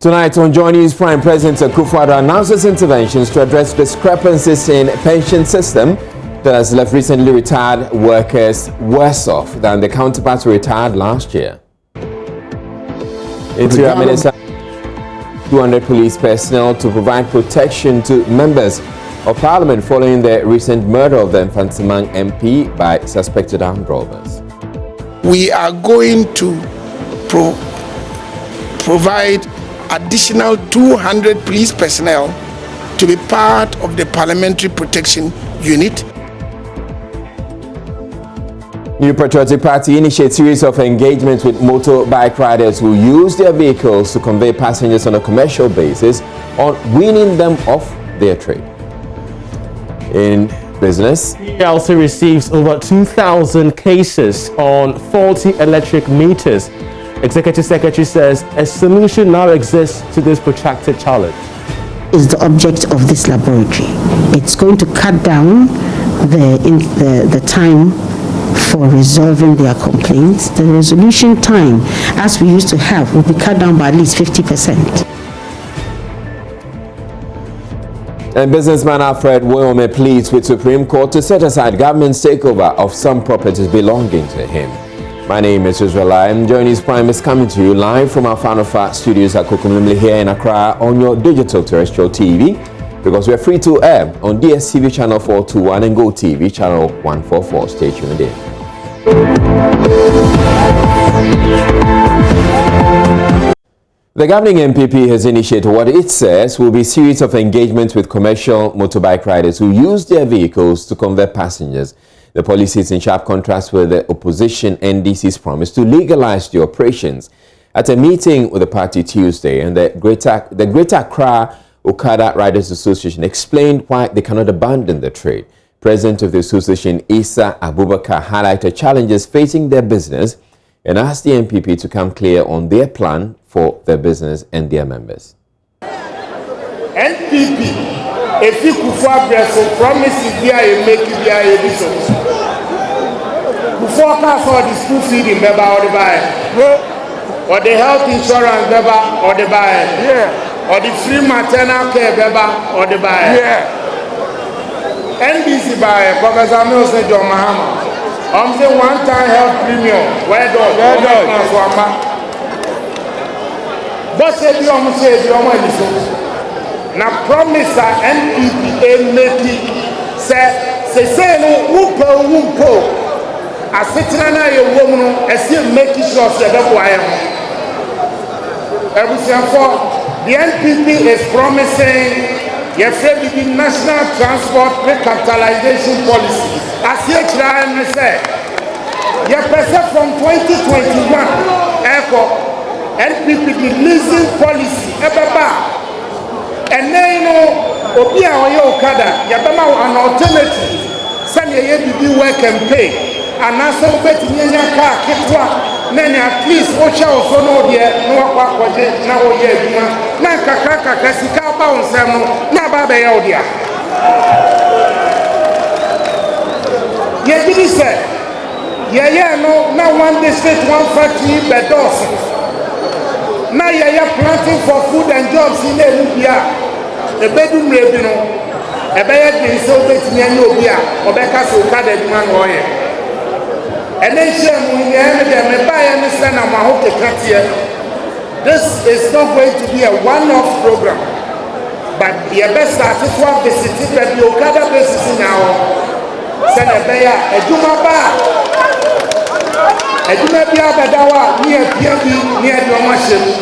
Tonight on Joy News Prime, President Akufo-Addo announces interventions to address discrepancies in pension system that has left recently retired workers worse off than the counterparts who retired last year. Interior Minister 200 police personnel to provide protection to members of Parliament following the recent murder of the Mfantsipim MP by suspected armed robbers. We are going to provide additional 200 police personnel to be part of the Parliamentary Protection Unit. New Patriotic Party initiates series of engagements with motorbike riders who use their vehicles to convey passengers on a commercial basis on weaning them off their trade. In business, PLC receives over 2,000 cases on faulty electric meters. Executive Secretary says a solution now exists to this protracted challenge. Is the object of this laboratory. It's going to cut down the time for resolving their complaints. The resolution time, as we used to have, will be cut down by at least 50%. And businessman Alfred Woyome pleads with Supreme Court to set aside government's takeover of some properties belonging to him. My name is Israel. Joy News Prime is coming to you live from our Fanofa studios at Kokumlimli here in Accra on your digital terrestrial TV, because we are free to air on DSTV channel 421 and Go TV channel 144. Stay tuned in. The governing MPP has initiated what it says will be a series of engagements with commercial motorbike riders who use their vehicles to convey passengers. The policy is in sharp contrast with the opposition NDC's promise to legalize the operations. At a meeting with the party Tuesday, and the Greater Accra Okada Riders Association explained why they cannot abandon the trade. President of the association, Isa Abubakar, highlighted challenges facing their business and asked the MPP to come clear on their plan for their business and their members. NPP, if you could promise it, make it before cast all the school feeding, or the buy, or the health insurance, or the buy, or the free maternal care, or the buy. NBC buy, Professor Milson John Mahama. I'm saying one-time health premium. Where does but say the almost say the almost now promise our NPP make it say no whoop I sit in a woman and still making sure that I am. Everything for the NPP is promising your the national transport recapitalization policy. As you try and say, your person from 2021, ECO, NPP the leasing policy, and then you know, Obia or Okada, Yabama an alternative, send your work and pay. And now so bet in your car, then at least watch out for no dear, no aqua, now yeah, Nanka, Cassica bounce, no baby audio. Yeah, did he say? Yeah, no, now one district, one factory, but dozens. Now you're planting for food and jobs in the bedroom revenue. A bad is so bet in your or Becca's Okada man oil. And then she will buy and send a Mahoke Katia. This is not going to be a one-off program, but the best started to have visited the Okada basis now. Send a bear, a Juma bar, a Juma Badawa near PB near the machine,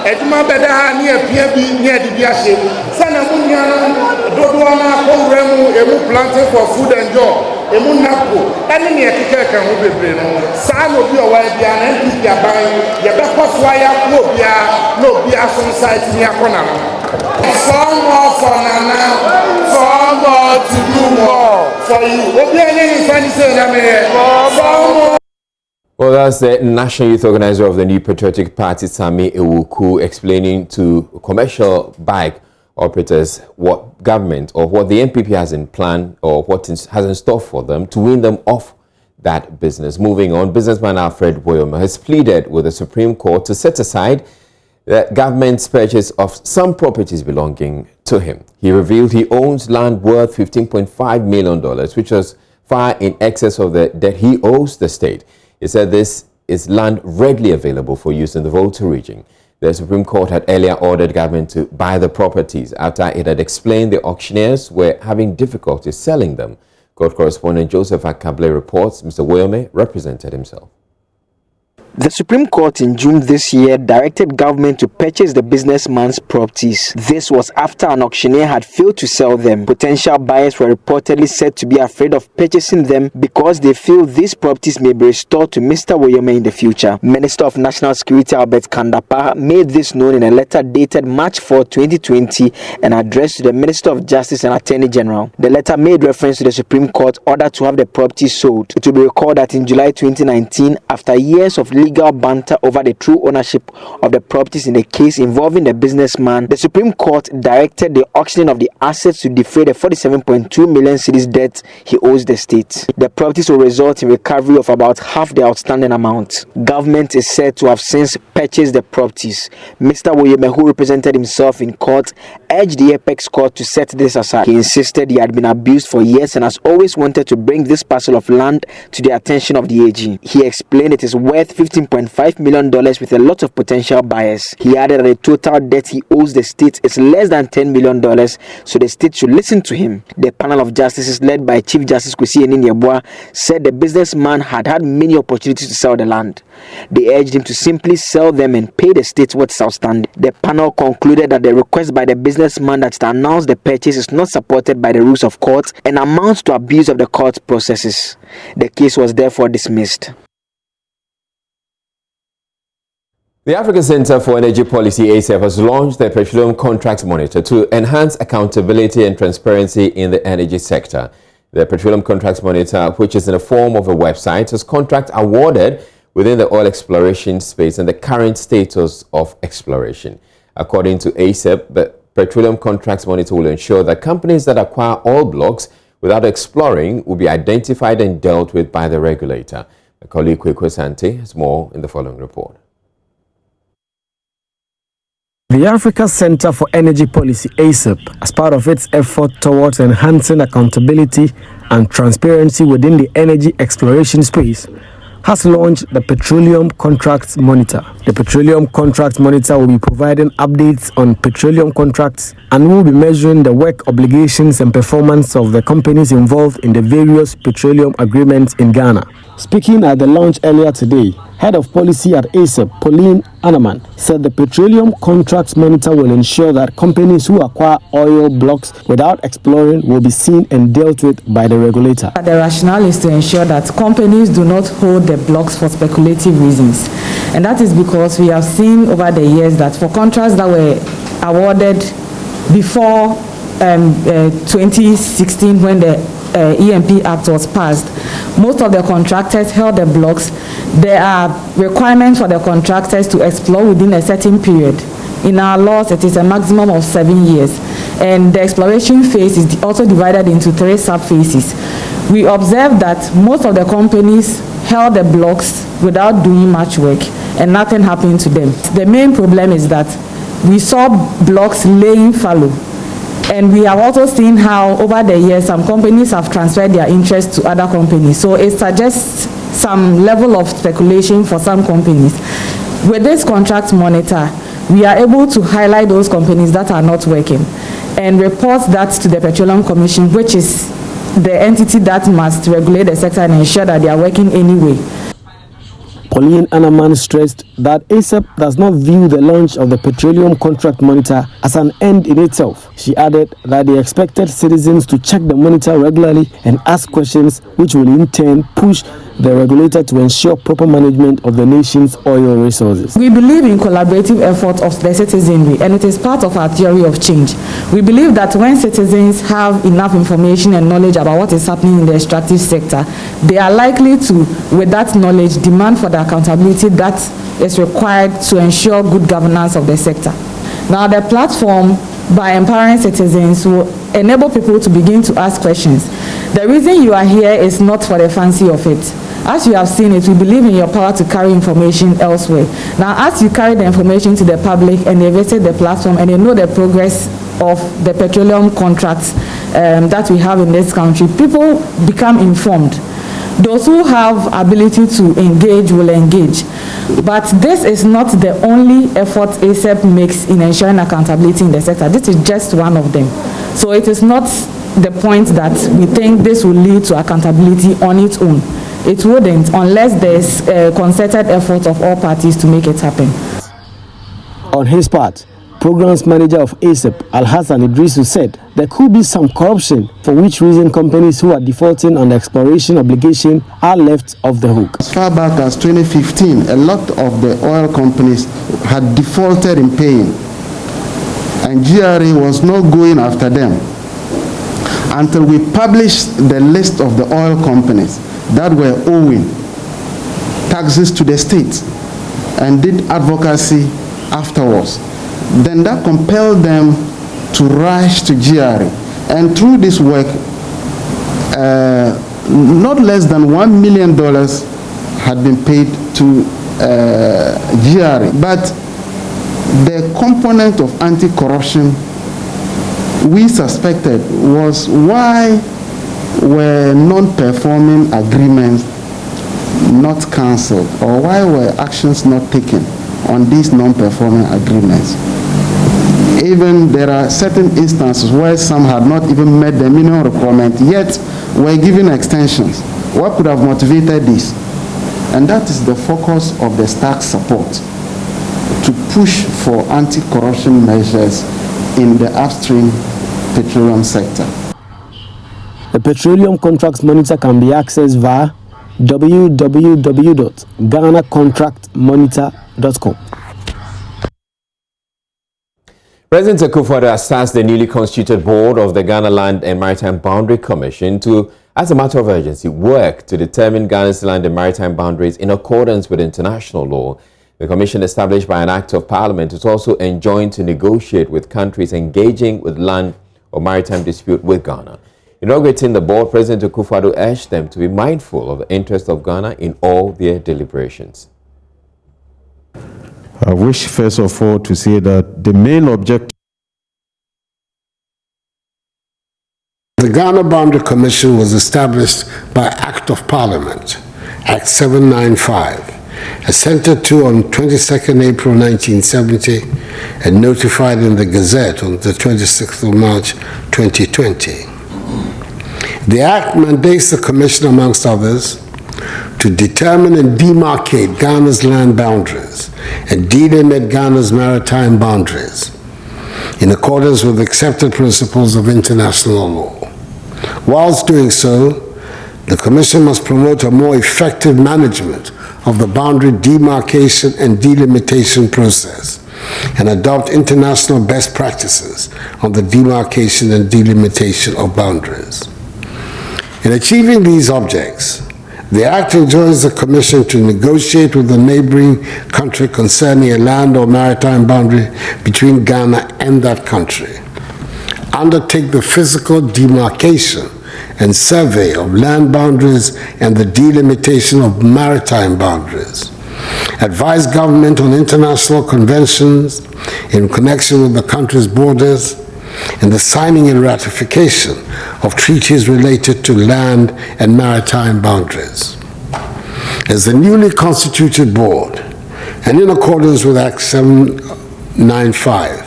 a Juma Badaha near PB near the Biashim. Send a Munyana, Doduana, Remu, Emu planting for food and job. Emunapo, any near Kika can be brain. San will be away beyond and be a buy. The Becos wire no be a some site near Kona. Some more for Nana, some more to do more for you. What be any funny saying? Well, that's the National Youth Organizer of the New Patriotic Party, Sami Ewuku, explaining to commercial bike operators what government or what the MPP has in plan or what has in store for them to wean them off that business. Moving on, businessman Alfred Woyome has pleaded with the Supreme Court to set aside the government's purchase of some properties belonging to him. He revealed he owns land worth $15.5 million, which was far in excess of the debt he owes the state. He said this is land readily available for use in the Volta region. The Supreme Court had earlier ordered government to buy the properties after it had explained the auctioneers were having difficulty selling them. Court correspondent Joseph Akable reports Mr. Wilme represented himself. The Supreme Court in June this year directed government to purchase the businessman's properties. This was after an auctioneer had failed to sell them. Potential buyers were reportedly said to be afraid of purchasing them because they feel these properties may be restored to Mr. Woyome in the future. Minister of National Security Albert Kandapa made this known in a letter dated March 4, 2020 and addressed to the Minister of Justice and Attorney General. The letter made reference to the Supreme Court order to have the properties sold. It will be recalled that in July 2019, after years of legal banter over the true ownership of the properties in a case involving the businessman, the Supreme Court directed the auctioning of the assets to defray the 47.2 million cedis debt he owes the state. The properties will result in recovery of about half the outstanding amount. Government is said to have since purchased the properties. Mr. Woyome, who represented himself in court, urged the Apex Court to set this aside. He insisted he had been abused for years and has always wanted to bring this parcel of land to the attention of the AG. He explained it is worth $15.5 million with a lot of potential buyers. He added that the total debt he owes the state is less than $10 million, so the state should listen to him. The panel of justices led by Chief Justice Kwesi Enin-Yeboah said the businessman had had many opportunities to sell the land. They urged him to simply sell them and pay the state what is outstanding. The panel concluded that the request by the businessman that to announce the purchase is not supported by the rules of court and amounts to abuse of the court processes. The case was therefore dismissed. The African Center for Energy Policy, ACEP, has launched the Petroleum Contracts Monitor to enhance accountability and transparency in the energy sector. The Petroleum Contracts Monitor, which is in the form of a website, has contracts awarded within the oil exploration space and the current status of exploration. According to ACEP, the Petroleum Contracts Monitor will ensure that companies that acquire oil blocks without exploring will be identified and dealt with by the regulator. My colleague Kwekwe Sante has more in the following report. The Africa Center for Energy Policy, ACEP, as part of its effort towards enhancing accountability and transparency within the energy exploration space, has launched the Petroleum Contracts Monitor. The Petroleum Contracts Monitor will be providing updates on petroleum contracts and will be measuring the work obligations and performance of the companies involved in the various petroleum agreements in Ghana. Speaking at the launch earlier today, Head of Policy at ACEP, Pauline Anaman, said the Petroleum Contracts Monitor will ensure that companies who acquire oil blocks without exploring will be seen and dealt with by the regulator. The rationale is to ensure that companies do not hold the blocks for speculative reasons. And that is because we have seen over the years that for contracts that were awarded before 2016, when the EMP Act was passed, most of the contractors held the blocks. There are requirements for the contractors to explore within a certain period. In our laws, it is a maximum of 7 years. And the exploration phase is also divided into 3 sub-phases. We observed that most of the companies held the blocks without doing much work and nothing happened to them. The main problem is that we saw blocks laying fallow. And we have also seen how over the years some companies have transferred their interest to other companies. So it suggests some level of speculation for some companies. With this contract monitor, we are able to highlight those companies that are not working and report that to the Petroleum Commission, which is the entity that must regulate the sector and ensure that they are working anyway. Pauline Anaman stressed that ACEP does not view the launch of the Petroleum Contract Monitor as an end in itself. She added that they expected citizens to check the monitor regularly and ask questions, which will in turn push the regulator to ensure proper management of the nation's oil resources. We believe in collaborative efforts of the citizenry, and it is part of our theory of change. We believe that when citizens have enough information and knowledge about what is happening in the extractive sector, they are likely to, with that knowledge, demand for the accountability that is required to ensure good governance of the sector. Now, the platform, by empowering citizens, will enable people to begin to ask questions. The reason you are here is not for the fancy of it. As you have seen it, we believe in your power to carry information elsewhere. Now, as you carry the information to the public and they visit the platform and they know the progress of the petroleum contracts that we have in this country, people become informed. Those who have ability to engage will engage. But this is not the only effort ASEP makes in ensuring accountability in the sector. This is just one of them. So it is not the point that we think this will lead to accountability on its own. It wouldn't unless there's a concerted effort of all parties to make it happen. On his part, Programs Manager of ASEP, Alhassan Idrisu, said there could be some corruption, for which reason companies who are defaulting on the exploration obligation are left off the hook. As far back as 2015, a lot of the oil companies had defaulted in paying, and GRA was not going after them until we published the list of the oil companies that were owing taxes to the state and did advocacy afterwards. Then that compelled them to rush to GRA. And through this work, not less than $1 million had been paid to GRA. But the component of anti-corruption we suspected was why were non-performing agreements not cancelled, or why were actions not taken on these non-performing agreements. Even there are certain instances where some had not even met the minimum requirement, yet were given extensions. What could have motivated this? And that is the focus of the STARK support, to push for anti-corruption measures in the upstream petroleum sector. The Petroleum Contracts Monitor can be accessed via www.ghanacontractmonitor.com. President Akufo-Addo has tasked the newly constituted board of the Ghana Land and Maritime Boundary Commission to, as a matter of urgency, work to determine Ghana's land and maritime boundaries in accordance with international law. The commission, established by an act of parliament, is also enjoined to negotiate with countries engaging with land or maritime dispute with Ghana. Inaugurating the board, President Akufo-Addo urged them to be mindful of the interest of Ghana in all their deliberations. I wish first of all to say that the main objective. The Ghana Boundary Commission was established by Act of Parliament, Act 795, assented to on 22nd April 1970 and notified in the Gazette on the 26th of March 2020. The Act mandates the Commission, amongst others, to determine and demarcate Ghana's land boundaries and delimit Ghana's maritime boundaries in accordance with accepted principles of international law. Whilst doing so, the Commission must promote a more effective management of the boundary demarcation and delimitation process and adopt international best practices on the demarcation and delimitation of boundaries. In achieving these objects, the Act enjoins the Commission to negotiate with the neighboring country concerning a land or maritime boundary between Ghana and that country, undertake the physical demarcation and survey of land boundaries and the delimitation of maritime boundaries, advise government on international conventions in connection with the country's borders, and the signing and ratification of treaties related to land and maritime boundaries. As the newly constituted board, and in accordance with Act 795,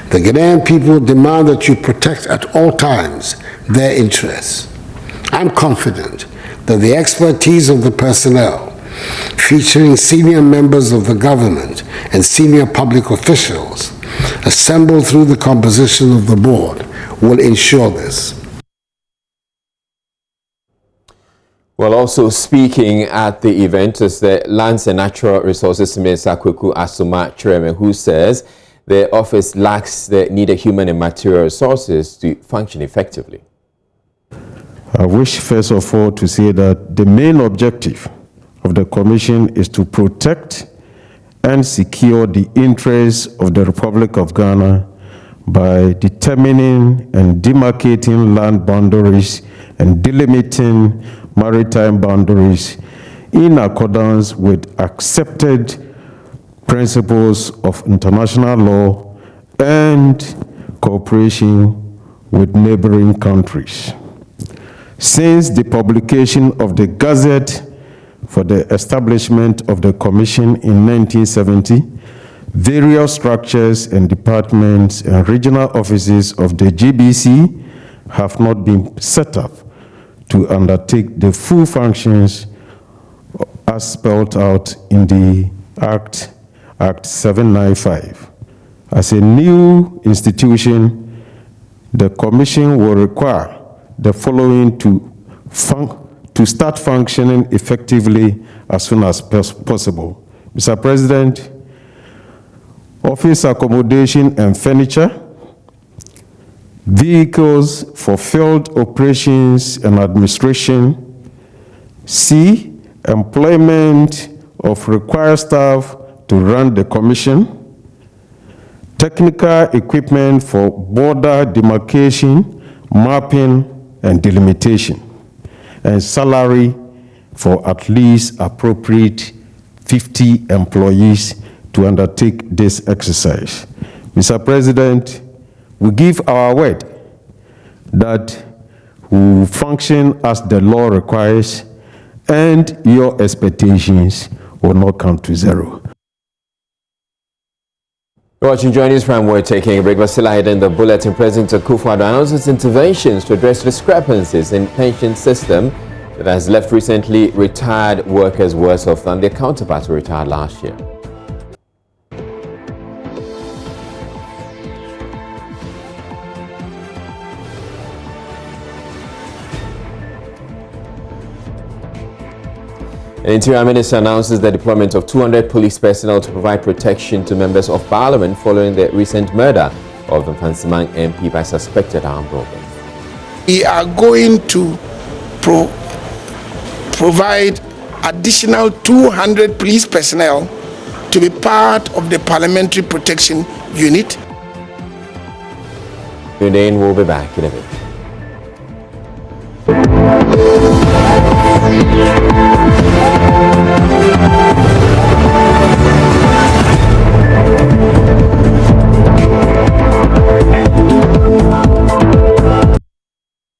the Ghanaian people demand that you protect at all times their interests. I'm confident that the expertise of the personnel, featuring senior members of the government and senior public officials, assembled through the composition of the board, will ensure this. Well, also speaking at the event is the Lands and Natural Resources Minister Kweku Asuma Kyereme, who says the office lacks the needed human and material resources to function effectively. I wish first of all to say that the main objective of the Commission is to protect and secure the interests of the Republic of Ghana by determining and demarcating land boundaries and delimiting maritime boundaries in accordance with accepted principles of international law and cooperation with neighboring countries. Since the publication of the Gazette for the establishment of the Commission in 1970, various structures and departments and regional offices of the GBC have not been set up to undertake the full functions as spelled out in the Act 795. As a new institution, the Commission will require the following to start functioning effectively as soon as possible. Mr. President, office accommodation and furniture, vehicles for field operations and administration, C, employment of required staff to run the Commission, technical equipment for border demarcation, mapping, and delimitation, and salary for at least appropriate 50 employees to undertake this exercise. Mr. President, we give our word that we will function as the law requires and your expectations will not come to zero. You're watching Journey's Prime. We're taking a break, but still ahead in the bulletin. President Akufo-Addo announces interventions to address discrepancies in pension system that has left recently retired workers worse off than their counterparts who retired last year. The Interior Minister announces the deployment of 200 police personnel to provide protection to members of Parliament following the recent murder of the Mfansimang MP by suspected armed robbers. We are going to provide additional 200 police personnel to be part of the Parliamentary Protection Unit. Then we'll be back in a bit.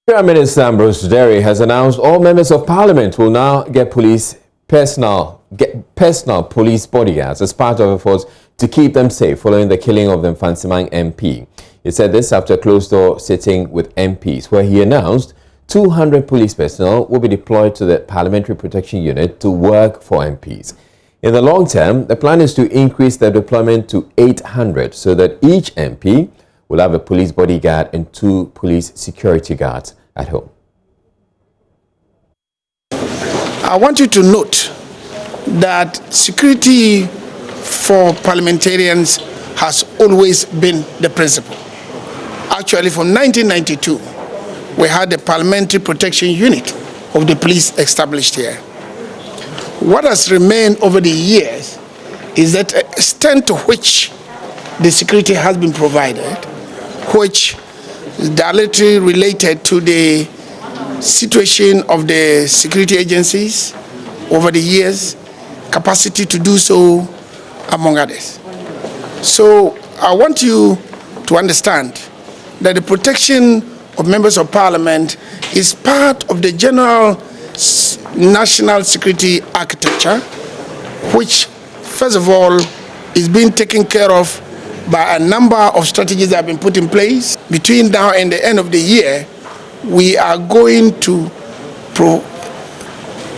Prime Minister Ambrose Derry has announced all members of Parliament will now get personal police bodyguards as part of efforts to keep them safe following the killing of the Mfansimang MP. He said this after a closed-door sitting with MPs, where he announced 200 police personnel will be deployed to the Parliamentary Protection Unit to work for MPs. In the long term, the plan is to increase their deployment to 800 so that each MP will have a police bodyguard and 2 police security guards at home. I want you to note that security for parliamentarians has always been the principle. Actually, from 1992, we had the Parliamentary Protection Unit of the police established here. What has remained over the years is that extent to which the security has been provided, which is directly related to the situation of the security agencies over the years, capacity to do so, among others. So I want you to understand that the protection of members of Parliament is part of the general national security architecture, which, first of all, is being taken care of by a number of strategies that have been put in place. Between now and the end of the year, we are going to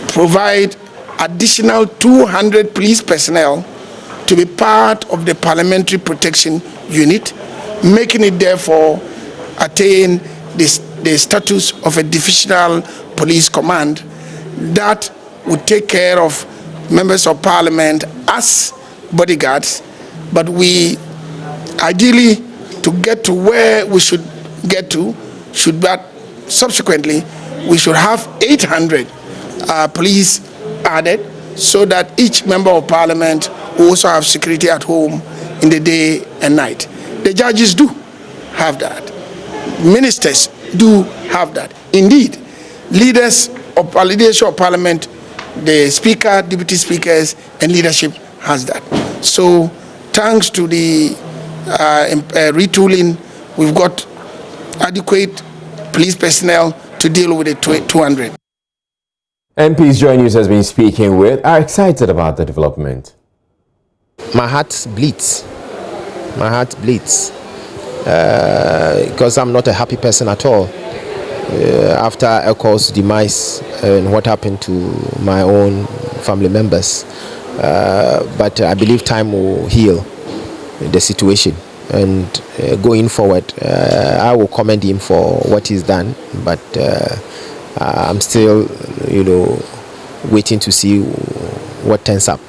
provide additional 200 police personnel to be part of the Parliamentary Protection Unit, making it therefore attain the status of a divisional police command that would take care of members of Parliament as bodyguards, but we ideally, to get to where we should get to, subsequently we should have 800 police added so that each member of Parliament will also have security at home in the day and night. The judges do have that. Ministers do have that. Indeed, leadership of Parliament the speaker, deputy speakers, and leadership has that. So thanks to the retooling, we've got adequate police personnel to deal with the 200. MPs Joy News has been speaking with are excited about the development. My heart bleeds. My heart bleeds because I'm not a happy person at all. After Eko's demise and what happened to my own family members. But I believe time will heal the situation. And going forward, I will commend him for what he's done. But I'm still, waiting to see what turns up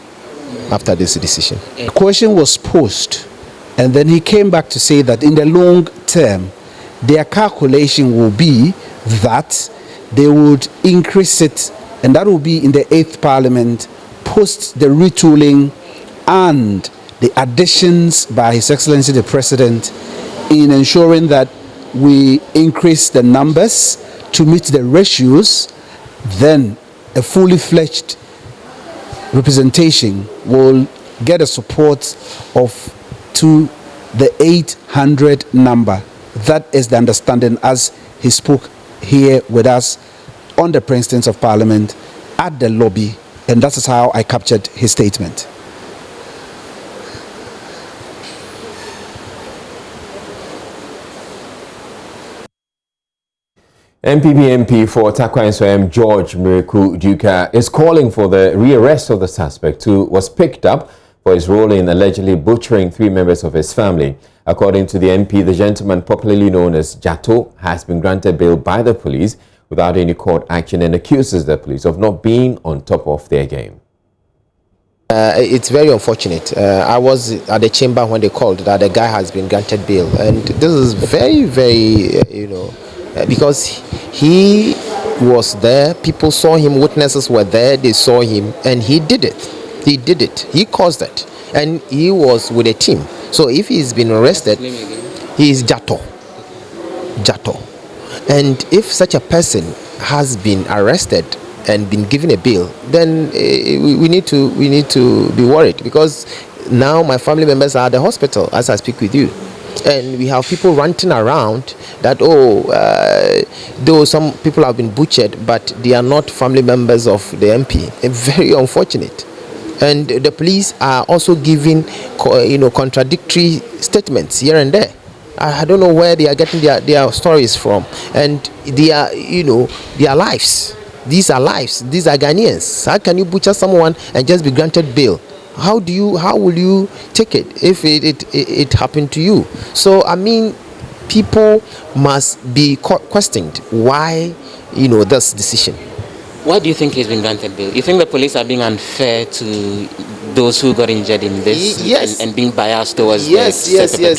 after this decision. A question was posed, and then he came back to say that in the long term, their calculation will be that they would increase it, and that will be in the 8th Parliament, post the retooling and the additions by His Excellency the President in ensuring that we increase the numbers to meet the ratios. Then a fully fledged representation will get a support of to the 800 number. That is the understanding as he spoke here with us on the precinct of Parliament at the lobby, and that is how I captured his statement. MPP MP for Takwa Nsoyam George Miraku Duka is calling for the rearrest of the suspect who was picked up for his role in allegedly butchering 3 members of his family. According to the MP, the gentleman popularly known as Jato has been granted bail by the police without any court action and accuses the police of not being on top of their game. It's very unfortunate. I was at the chamber when they called that the guy has been granted bail, and this is very, very, because he was there, people saw him, witnesses were there, they saw him, and he did it. He did it. He caused it, and he was with a team. So if he's been arrested, he is Jato. Jato. And if such a person has been arrested and been given a bail, then we need to be worried, because now my family members are at the hospital as I speak with you, and we have people ranting around that though some people have been butchered, but they are not family members of the MP. Very unfortunate. And the police are also giving contradictory statements here and there. I don't know where they are getting their stories from, and they are their lives. These are lives. These are Ghanaians. How can you butcher someone and just be granted bail? How will you take it if it happened to you? So I mean, people must be questioned why this decision. Why do you think he's been granted bail? You think the police are being unfair to those who got injured in this? Yes. And being biased towards yes,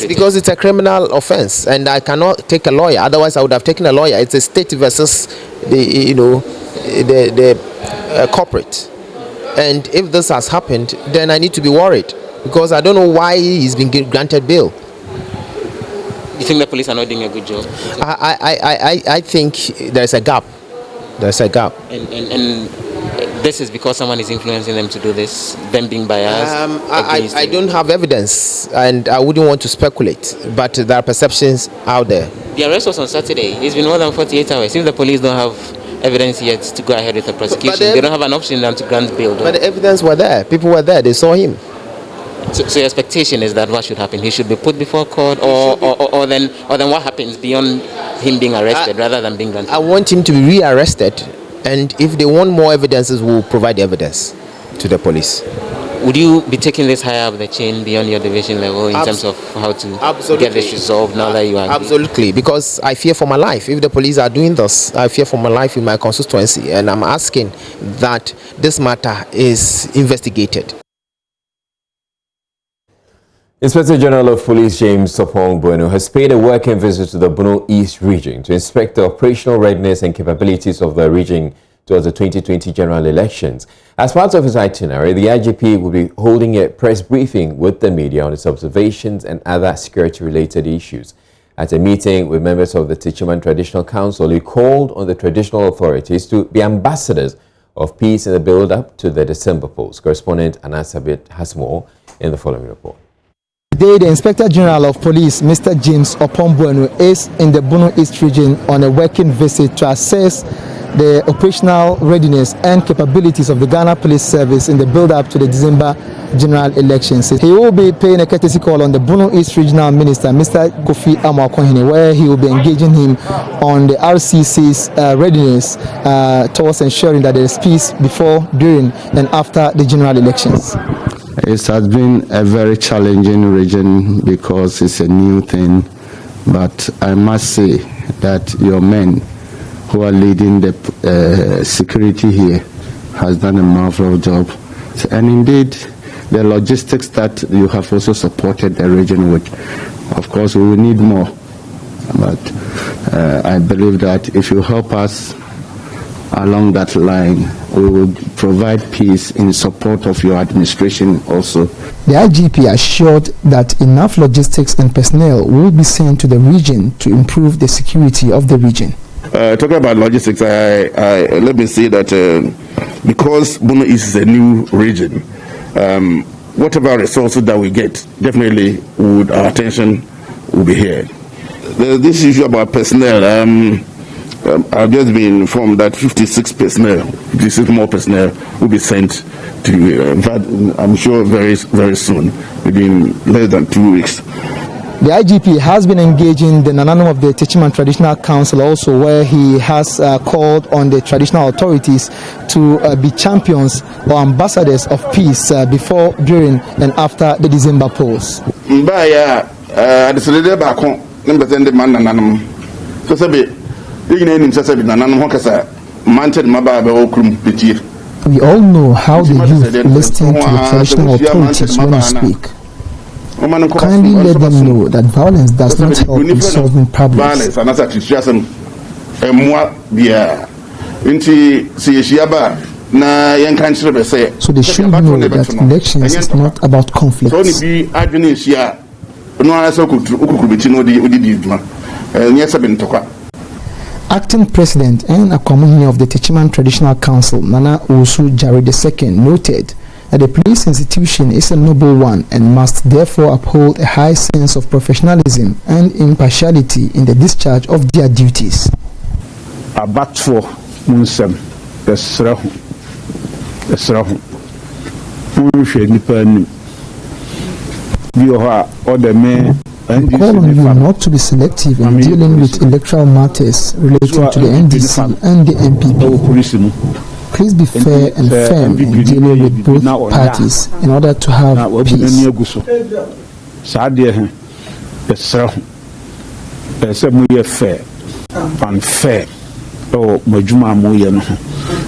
because it's a criminal offense, and I cannot take a lawyer. Otherwise, I would have taken a lawyer. It's a state versus the corporate. And if this has happened, then I need to be worried, because I don't know why he's been granted bail. You think the police are not doing a good job? I think there's a gap. There's a gap. And this is because someone is influencing them to do this, them being biased? I don't have evidence, and I wouldn't want to speculate, but there are perceptions out there. The arrest was on Saturday. It's been more than 48 hours. Since the police don't have evidence yet to go ahead with the prosecution, they don't have an option than to grant bail. But the evidence were there. People were there. They saw him. So your expectation is that what should happen? He should be put before court, or then what happens beyond him being arrested rather than being granted? I want him to be rearrested, and if they want more evidences, we'll provide the evidence to the police. Would you be taking this higher up the chain beyond your division level in terms of how to get this resolved now that you are? Absolutely, because I fear for my life. If the police are doing this, I fear for my life in my constituency, and I'm asking that this matter is investigated. Inspector General of Police James Sopong Bueno has paid a working visit to the Bono East region to inspect the operational readiness and capabilities of the region towards the 2020 general elections. As part of his itinerary, the IGP will be holding a press briefing with the media on its observations and other security-related issues. At a meeting with members of the Techiman Traditional Council, he called on the traditional authorities to be ambassadors of peace in the build-up to the December polls. Correspondent Anasabit has more in the following report. Today, the Inspector General of Police, Mr. James Opombuenu, is in the Bono East region on a working visit to assess the operational readiness and capabilities of the Ghana Police Service in the build-up to the December general elections. He will be paying a courtesy call on the Bono East Regional Minister, Mr. Kofi Amoakohene, where he will be engaging him on the RCC's readiness towards ensuring that there is peace before, during, and after the general elections. It has been a very challenging region because it's a new thing, but I must say that your men who are leading the security here has done a marvelous job. And indeed, the logistics that you have also supported the region with, of course, we will need more. But I believe that if you help us along that line, we will provide peace in support of your administration also. The IGP assured that enough logistics and personnel will be sent to the region to improve the security of the region. Talking about logistics, let me say that because Bono is a new region, whatever resources that we get, definitely our attention will be here. This issue about personnel, I've just been informed that 56 more personnel will be sent to you. In fact, I'm sure very, very soon, within less than 2 weeks. The IGP has been engaging the Nananum of the Techiman Traditional Council also, where he has called on the traditional authorities to be champions or ambassadors of peace before, during, and after the December polls. We all know how the youth listen to the traditional authorities when you speak. Kindly let them know that violence does not help in solving problems. So they should know that elections is not about conflicts. Acting President and Akwamuni of the Techiman Traditional Council, Nana Usu Jari II, noted that the police institution is a noble one and must therefore uphold a high sense of professionalism and impartiality in the discharge of their duties. Abatfo munsem esrahu unhwe nipa ni bi ho a odeme. We call on you not to be selective in dealing with electoral matters relating to the NDC and the MPP. Please be fair and firm in dealing with both parties in order to have peace.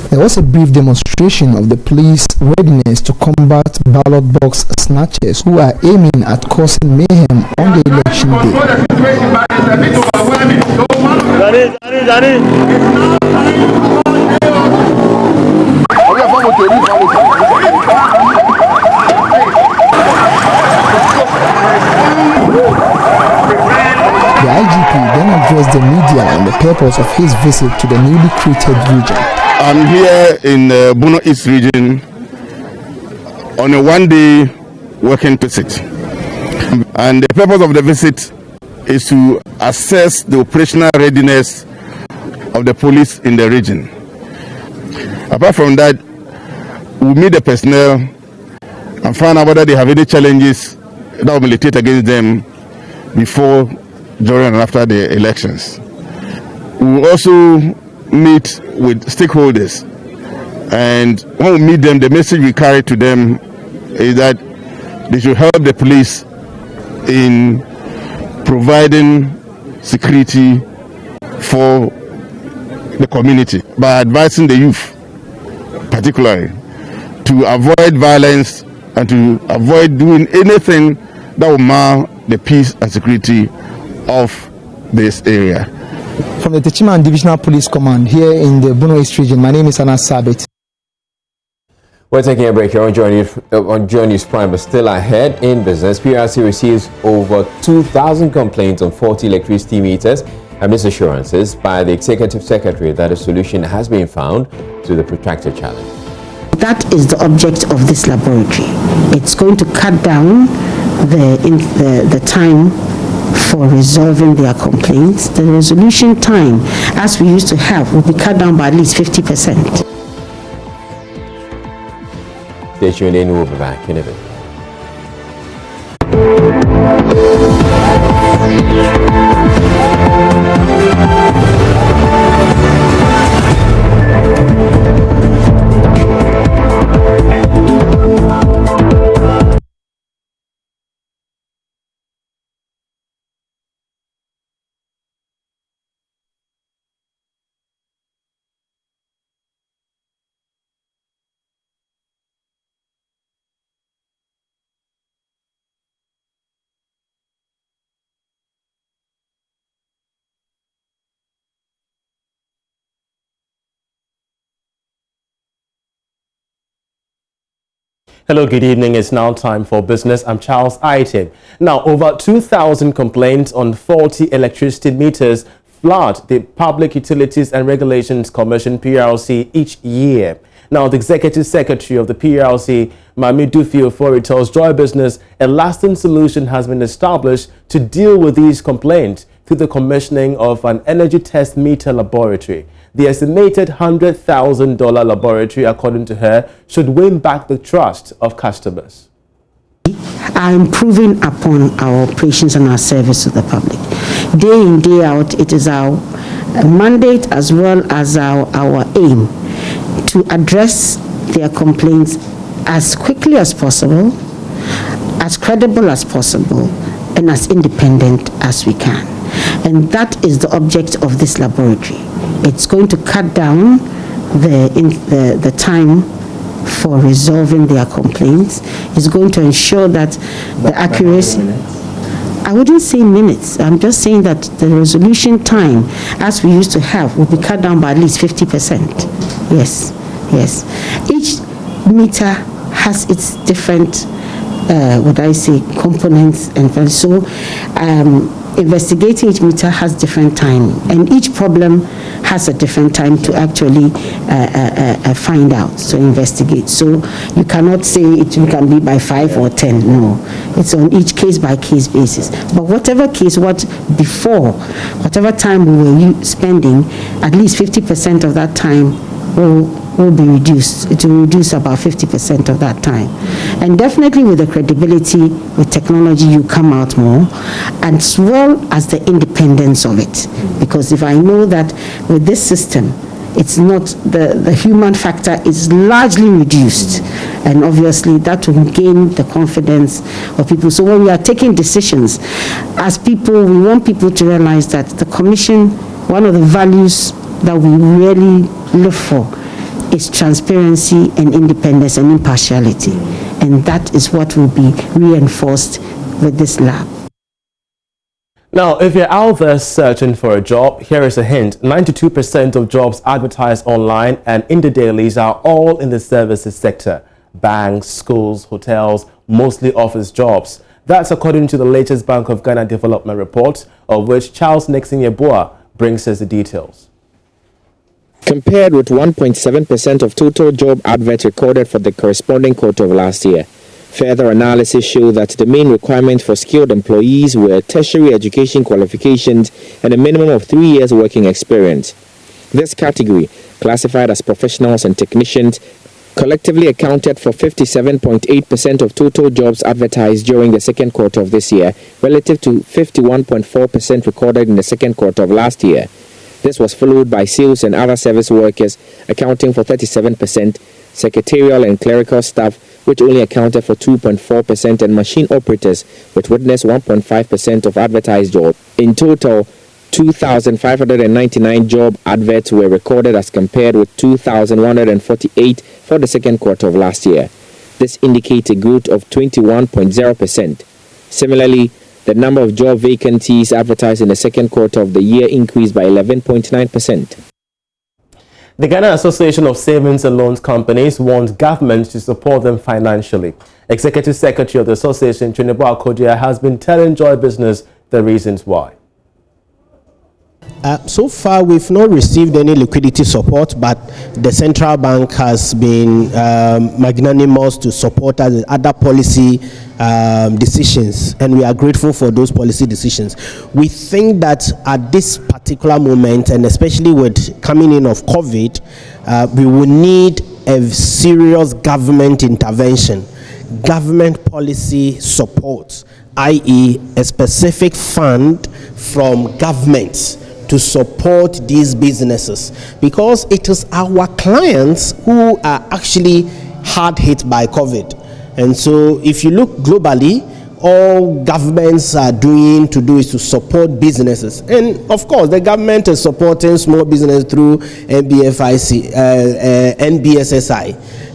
There was a brief demonstration of the police readiness to combat ballot box snatchers who are aiming at causing mayhem on the election day. The IGP then addressed the media on the purpose of his visit to the newly created region. I'm here in the Bono East region on a one-day working visit. And the purpose of the visit is to assess the operational readiness of the police in the region. Apart from that, we'll meet the personnel and find out whether they have any challenges that will militate against them before, during, and after the elections. We will also meet with stakeholders, and when we meet them, the message we carry to them is that they should help the police in providing security for the community by advising the youth particularly to avoid violence and to avoid doing anything that will mar the peace and security of this area. From the Techiman Divisional Police Command here in the Bono East region, my name is Anasabit. We're taking a break here on Joy News Prime, but still ahead in business. PRC receives over 2,000 complaints on faulty electricity meters amidst assurances by the Executive Secretary that a solution has been found to the protracted challenge. That is the object of this laboratory. It's going to cut down the time for resolving their complaints. The resolution time, as we used to have, will be cut down by at least 50%. Stay tuned in, we'll be back in a bit. Hello, good evening. It's now time for business. I'm Charles Item. Now, over 2,000 complaints on faulty electricity meters flood the Public Utilities and Regulations Commission (PRC) each year. Now, the Executive Secretary of the PRC, Mami Dufio, tells Joy Business a lasting solution has been established to deal with these complaints through the commissioning of an energy test meter laboratory. The estimated $100,000 laboratory, according to her, should win back the trust of customers. Are improving upon our operations and our service to the public. Day in, day out, it is our mandate as well as our aim to address their complaints as quickly as possible, as credible as possible, and as independent as we can. And that is the object of this laboratory. It's going to cut down the time for resolving their complaints. It's going to ensure that the accuracy... I wouldn't say minutes. I'm just saying that the resolution time, as we used to have, will be cut down by at least 50%. Yes, yes. Each meter has its different, components, and so investigating each meter has different time, and each problem has a different time to actually find out, to investigate. So you cannot say it can be by 5 or 10. No, it's on each case-by-case basis. But whatever case, whatever time we were spending, at least 50% of that time will be reduced. It will reduce about 50% of that time. And definitely with the credibility, with technology, you come out more, as well as the independence of it. Because if I know that with this system, it's not, the human factor is largely reduced, and obviously that will gain the confidence of people. So when we are taking decisions, as people, we want people to realize that the Commission, one of the values that we really look for is transparency and independence and impartiality. And that is what will be reinforced with this lab. Now, if you're out there searching for a job, here is a hint. 92% of jobs advertised online and in the dailies are all in the services sector. Banks, schools, hotels, mostly office jobs. That's according to the latest Bank of Ghana Development Report, of which Charles Nixon Yeboah brings us the details. Compared with 1.7% of total job adverts recorded for the corresponding quarter of last year. Further analysis showed that the main requirements for skilled employees were tertiary education qualifications and a minimum of 3 years working experience. This category, classified as professionals and technicians, collectively accounted for 57.8% of total jobs advertised during the second quarter of this year, relative to 51.4% recorded in the second quarter of last year. This was followed by sales and other service workers, accounting for 37%, secretarial and clerical staff, which only accounted for 2.4%, and machine operators, which witnessed 1.5% of advertised jobs. In total, 2,599 job adverts were recorded as compared with 2,148 for the second quarter of last year. This indicates a growth of 21.0%. Similarly, the number of job vacancies advertised in the second quarter of the year increased by 11.9%. The Ghana Association of Savings and Loans Companies wants government to support them financially. Executive Secretary of the Association, Tunebo Akodia, has been telling Joy Business the reasons why. So far, we've not received any liquidity support, but the central bank has been magnanimous to support us with other policy decisions, and we are grateful for those policy decisions. We think that at this particular moment, and especially with coming in of COVID, we will need a serious government intervention, government policy support, i.e. a specific fund from governments to support these businesses, because it is our clients who are actually hard hit by COVID. And so if you look globally, all governments are doing is to support businesses. And of course, the government is supporting small business through NBSSI.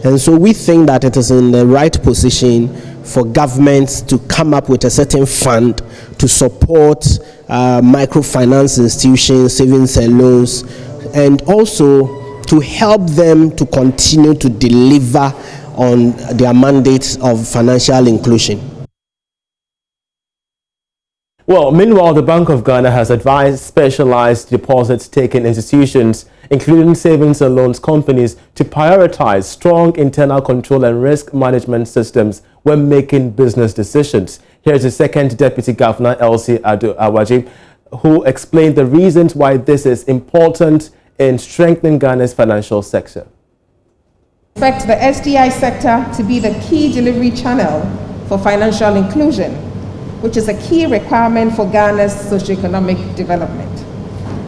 And so we think that it is in the right position for governments to come up with a certain fund to support microfinance institutions, savings and loans, and also to help them to continue to deliver on their mandates of financial inclusion. Well, meanwhile, the Bank of Ghana has advised specialized deposits-taking institutions, including savings and loans companies, to prioritize strong internal control and risk management systems when making business decisions. Here's the Second Deputy Governor, Elsie Ado-Awajib, who explained the reasons why this is important in strengthening Ghana's financial sector. We expect the SDI sector to be the key delivery channel for financial inclusion, which is a key requirement for Ghana's socioeconomic development.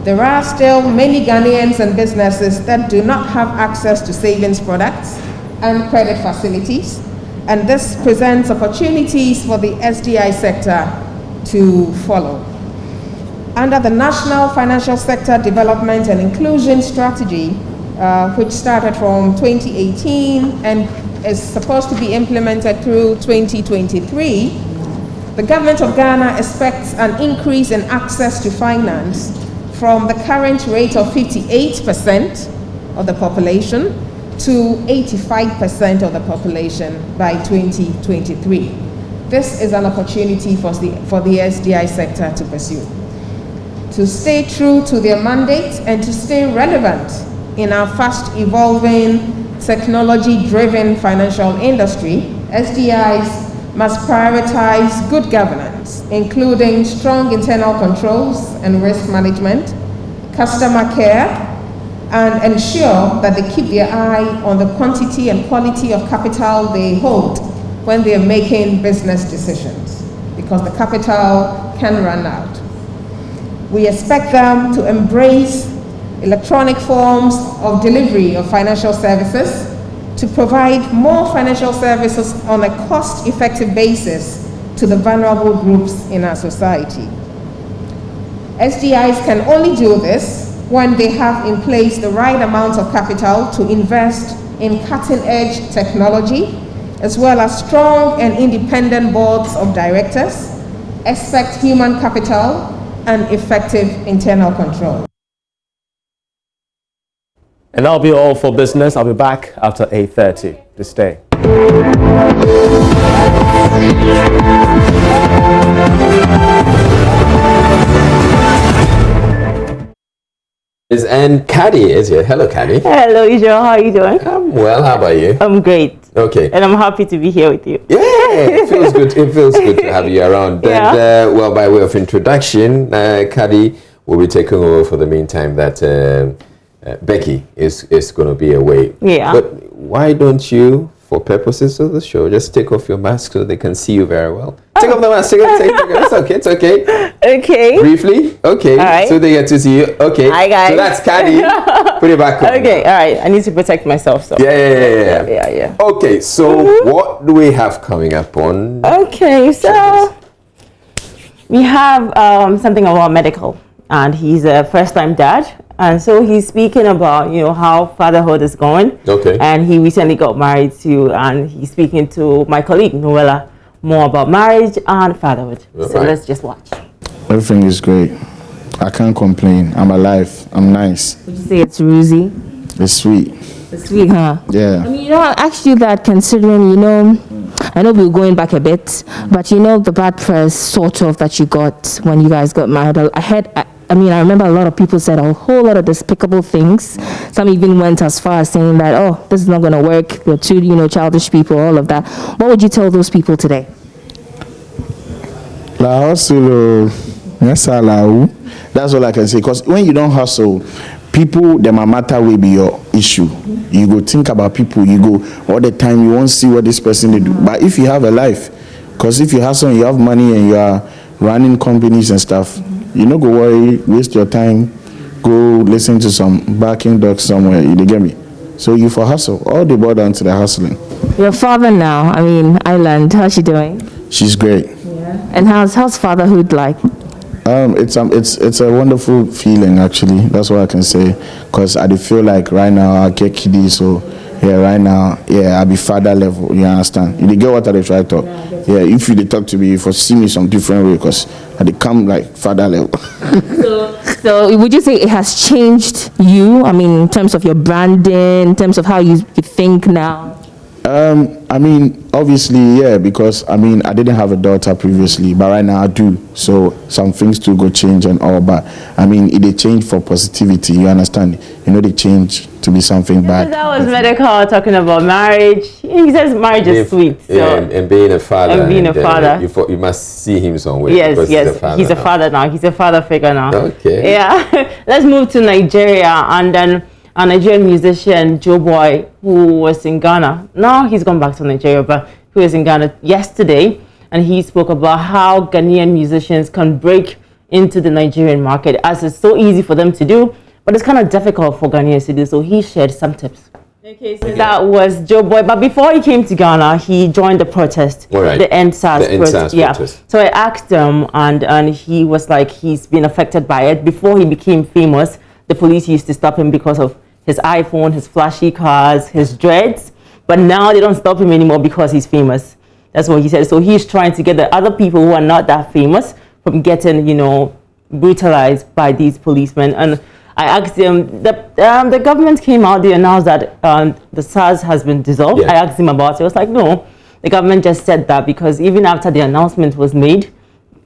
There are still many Ghanaians and businesses that do not have access to savings products and credit facilities, and this presents opportunities for the SDI sector to follow. Under the National Financial Sector Development and Inclusion Strategy, which started from 2018 and is supposed to be implemented through 2023, the government of Ghana expects an increase in access to finance from the current rate of 58% of the population to 85% of the population by 2023. This is an opportunity for the SDI sector to pursue. To stay true to their mandate and to stay relevant in our fast-evolving, technology-driven financial industry, SDIs must prioritize good governance, including strong internal controls and risk management, customer care, and ensure that they keep their eye on the quantity and quality of capital they hold when they are making business decisions, because the capital can run out. We expect them to embrace electronic forms of delivery of financial services to provide more financial services on a cost-effective basis to the vulnerable groups in our society. SDIs can only do this when they have in place the right amount of capital to invest in cutting-edge technology, as well as strong and independent boards of directors, expect human capital, and effective internal control. And that'll be all for business. I'll be back after 8:30. This stay. And Caddy is here. Hello, Caddy. Hello, Israel. How are you doing? I'm well. How about you? I'm great. Okay. And I'm happy to be here with you. Yeah, it feels good. It feels good to have you around. Yeah. And, well, by way of introduction, Caddy will be taking over for the meantime that Becky is going to be away. Yeah. But why don't you, for purposes of the show, just take off your mask so they can see you very well? Take off the mask. Take it. It's okay. It's okay. Okay. Briefly. Okay. All right. So they get to see you. Okay. Hi, guys. So that's Caddy. Put it back on. Okay. All right. I need to protect myself. So. Yeah. Okay. So what do we have coming up on? Okay. So we have something about medical, and he's a first-time dad. And so he's speaking about, how fatherhood is going. Okay. And he recently got married too, and he's speaking to my colleague, Noella, more about marriage and fatherhood. So let's just watch. Everything is great. I can't complain. I'm alive. I'm nice. Would you say it's rosy? It's sweet. It's sweet, huh? Yeah. I mean, I asked you that considering, I know we're going back a bit, but the bad press sort of that you got when you guys got married. I heard I mean, I remember a lot of people said a whole lot of despicable things. Some even went as far as saying that, oh, this is not going to work. You're too, childish people, all of that. What would you tell those people today? That's all I can say. Because when you don't hustle, people, them a matter will be your issue. You go think about people, you go all the time, you won't see what this person they do. But if you have a life, because if you hustle and you have money and you are running companies and stuff, you no go worry, waste your time, go listen to some backing dogs somewhere, you get me? So you for hustle, all the boil down to the hustling. Your father now, I mean, Island, how's she doing? She's great. Yeah. And how's fatherhood like? It's a wonderful feeling actually. That's what I can say. Cause I feel like right now I get kiddies, so yeah, right now, yeah, I be father level. You understand? You get what I try to talk. Yeah, if you talk to me, you see me some different way, cause I come like father level. So would you say it has changed you? I mean, in terms of your branding, in terms of how you think now? I mean, obviously, yeah, because I mean, I didn't have a daughter previously, but right now I do. So some things do go change and all, but I mean, they change for positivity. You understand? They change to be something bad. That was medical talking about marriage. He says marriage is sweet. So. Yeah, and being a father. And being a father. You must see him somewhere. Yes, he's a father now. He's a father figure now. Okay. Yeah. Let's move to Nigeria, and then a Nigerian musician, Joe Boy, who was in Ghana. Now he's gone back to Nigeria, but who was in Ghana yesterday, and he spoke about how Ghanaian musicians can break into the Nigerian market, as it's so easy for them to do, but it's kind of difficult for Ghanaians to do, so he shared some tips. Okay, so that was Joe Boy, but before he came to Ghana, he joined the protest, the End SARS protest. Yeah. So I asked him, and he was like, he's been affected by it. Before he became famous, the police used to stop him because of his iPhone, his flashy cars, his dreads, but now they don't stop him anymore because he's famous. That's what he said. So he's trying to get the other people who are not that famous from getting, brutalized by these policemen. And I asked him, the government came out, they announced that the SARS has been dissolved. Yeah. I asked him about it. He was like, no, the government just said that because even after the announcement was made,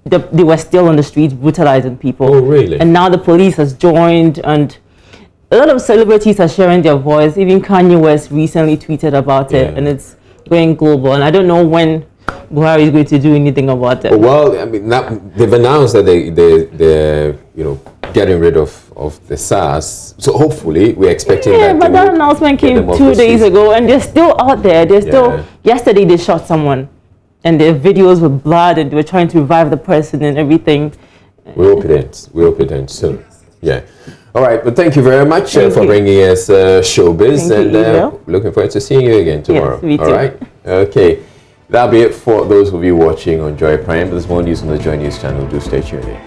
they were still on the streets brutalizing people. Oh, really? And now the police has joined, and a lot of celebrities are sharing their voice. Even Kanye West recently tweeted about it, and it's going global. And I don't know when Buhari is going to do anything about it. Well, I mean, they've announced that they're getting rid of the SARS. So hopefully we're expecting that. Yeah, but that announcement came 2 days ago, and they're still out there. They're still. Yesterday they shot someone, and their videos were blood, and they were trying to revive the person and everything. We hope it ends. We hope it ends soon. Yeah. All right, well, thank you very much for bringing us Showbiz, and looking forward to seeing you again tomorrow. Yes, me too. All right? Okay. That'll be it for those of you watching on Joy Prime. There's more news on the Joy News channel. Do stay tuned in.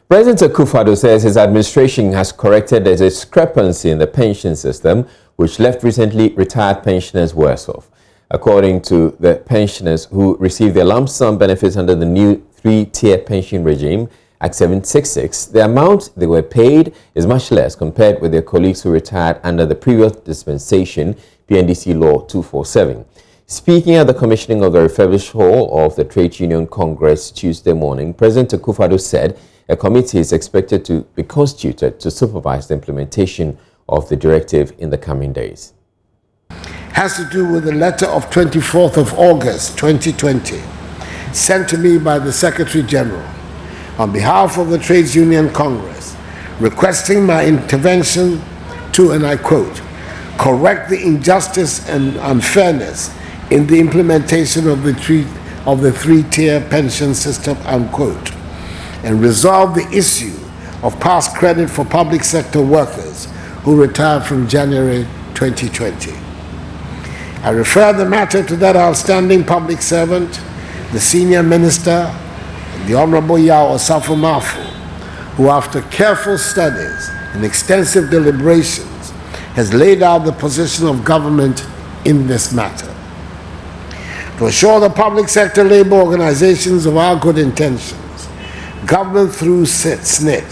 President Akufo-Addo says his administration has corrected the discrepancy in the pension system, which left recently retired pensioners worse off. According to the pensioners who received their lump sum benefits under the new three-tier pension regime, Act 766, the amount they were paid is much less compared with their colleagues who retired under the previous dispensation, PNDC Law 247. Speaking at the commissioning of the refurbished hall of the Trade Union Congress Tuesday morning, President Akufo-Addo said a committee is expected to be constituted to supervise the implementation of the directive in the coming days. Has to do with the letter of 24th of August 2020 sent to me by the Secretary General on behalf of the Trades Union Congress, requesting my intervention to, and I quote, correct the injustice and unfairness in the implementation of the three-tier pension system, unquote, and resolve the issue of past credit for public sector workers who retired from January 2020. I refer the matter to that outstanding public servant, the senior minister, the Honorable Yao Osafo Mafu, who after careful studies and extensive deliberations has laid out the position of government in this matter. To assure the public sector labor organizations of our good intentions, government through SNIT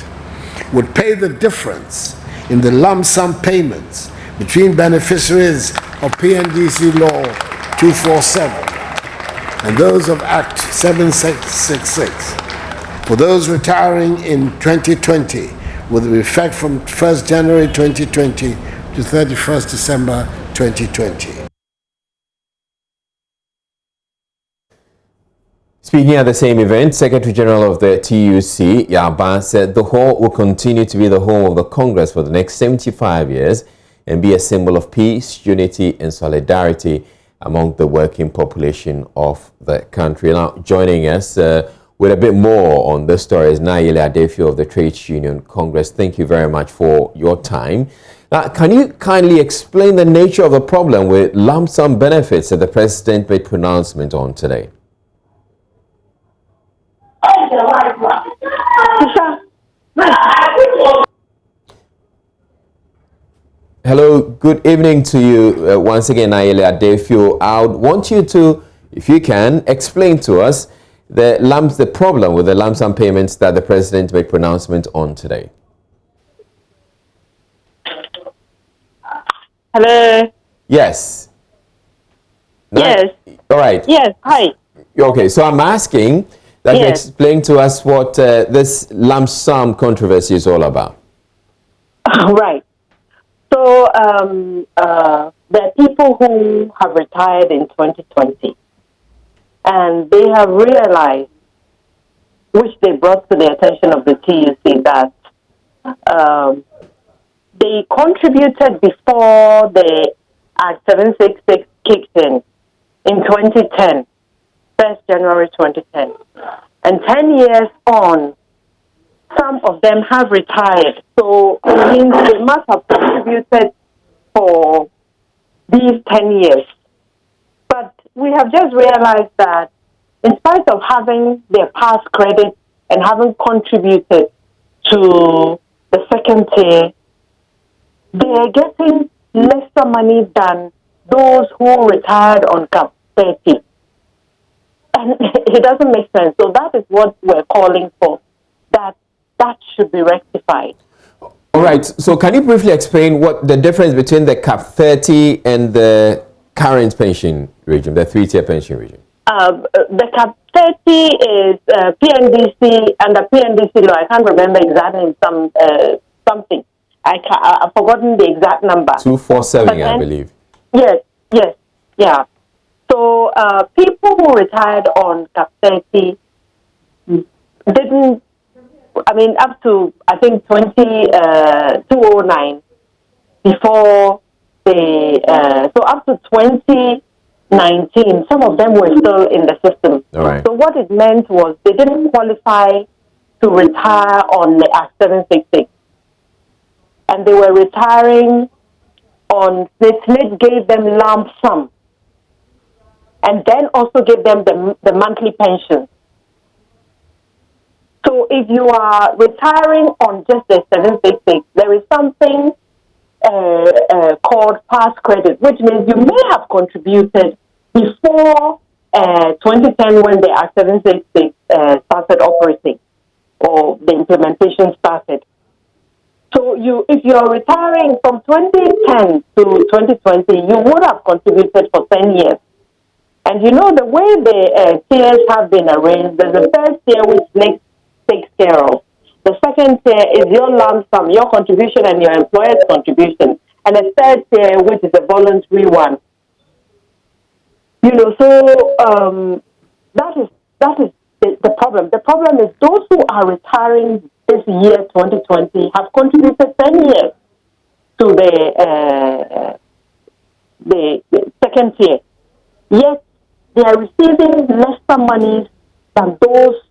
would pay the difference in the lump sum payments between beneficiaries of PNDC Law 247 and those of Act 7666 for those retiring in 2020 with effect from 1st January 2020 to 31st December 2020. Speaking at the same event, Secretary General of the TUC, Yaba, said the hall will continue to be the home of the Congress for the next 75 years and be a symbol of peace, unity and solidarity among the working population of the country. Now, joining us with a bit more on this story is Nayeli Adefio of the Trades Union Congress. Thank you very much for your time. Now, can you kindly explain the nature of the problem with lump sum benefits that the President made pronouncement on today? Hello, good evening to you once again, Nayeli Adefio. I would want you to, if you can, explain to us the problem with the lump sum payments that the President made pronouncement on today. Hello. Yes. Yes. All right. Yes. Hi. Okay, so I'm asking that you explain to us what this lump sum controversy is all about. Right. So there are people who have retired in 2020, and they have realized, which they brought to the attention of the TUC, that they contributed before the Act 766 kicked in 2010, 1st January 2010. And 10 years on, some of them have retired. So it means they must have contributed for these 10 years. But we have just realized that in spite of having their past credit and having contributed to the second tier, they are getting lesser money than those who retired on Cap 30. And it doesn't make sense. So that is what we're calling for, that should be rectified. All right. So can you briefly explain what the difference between the Cap 30 and the current pension regime, the three-tier pension regime? The Cap 30 is PNDC, under PNDC law. I can't remember exactly something. I've forgotten the exact number. 247, I believe. Yes, yeah. So people who retired on Cap 30 didn't, up to, I think, 2009, before so up to 2019, some of them were still in the system. All right. So what it meant was they didn't qualify to retire on the Act 766. And they were retiring on, SNIT gave them lump sum, and then also gave them the monthly pension. So if you are retiring on just the 766, there is something called past credit, which means you may have contributed before 2010 when the Act 766 started operating, or the implementation started. So if you are retiring from 2010 to 2020, you would have contributed for 10 years. And you know, the way the tiers have been arranged, there's a first tier which SNIT takes care of. The second tier is your lump sum, your contribution and your employer's contribution. And the third tier, which is a voluntary one. You know, so that is the problem. The problem is those who are retiring this year, 2020, have contributed 10 years to the second tier. Yet they are receiving lesser money than those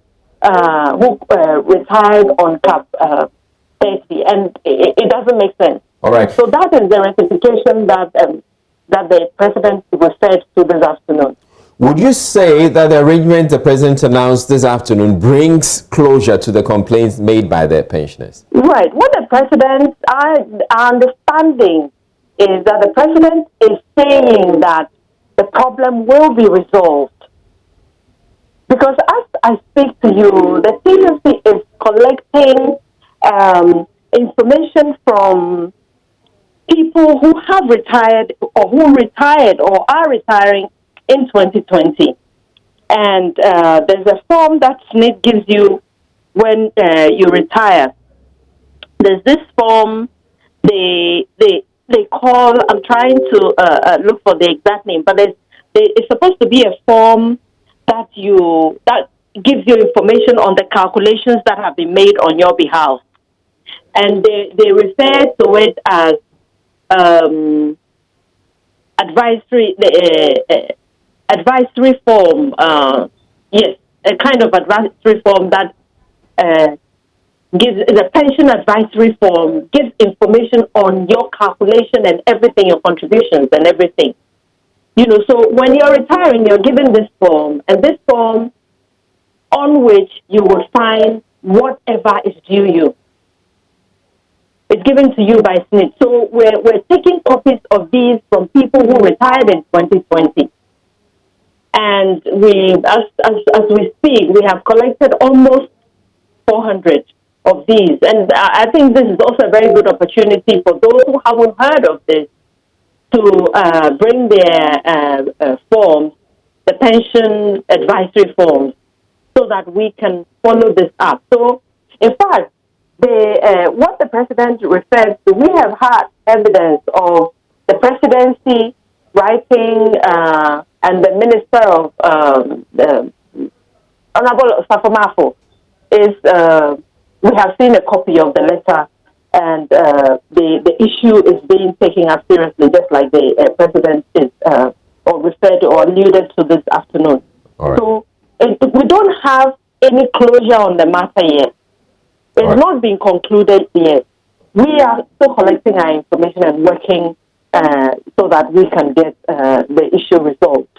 who retired on Cap 30, and it doesn't make sense. All right. So that is the rectification that the President referred to this afternoon. Would you say that the arrangement the President announced this afternoon brings closure to the complaints made by the pensioners? Right. What the President, our understanding is that the President is saying that the problem will be resolved. Because as I speak to you, the TUC is collecting information from people who have retired or who retired or are retiring in 2020. And there's a form that SNIT gives you when you retire. There's this form they call, I'm trying to look for the exact name, but it's supposed to be a form that gives you information on the calculations that have been made on your behalf. And they refer to it as advisory form. Yes, a kind of advisory form that gives the pension advisory form, gives information on your calculation and everything, your contributions and everything. You know, so when you're retiring, you're given this form, and this form on which you will find whatever is due you. It's given to you by SNIT. So we're taking copies of these from people who retired in 2020. And as we speak, we have collected almost 400 of these. And I think this is also a very good opportunity for those who haven't heard of this to bring their forms, the pension advisory forms, so that we can follow this up. So, in fact, what the president refers to, we have had evidence of the presidency writing and the minister of Honorable Safomafo is. We have seen a copy of the letter, and the issue is being taken up seriously, just like the president is or referred to or alluded to this afternoon. Right. So we don't have any closure on the matter yet. It's not been concluded yet. We are still collecting our information and working so that we can get the issue resolved.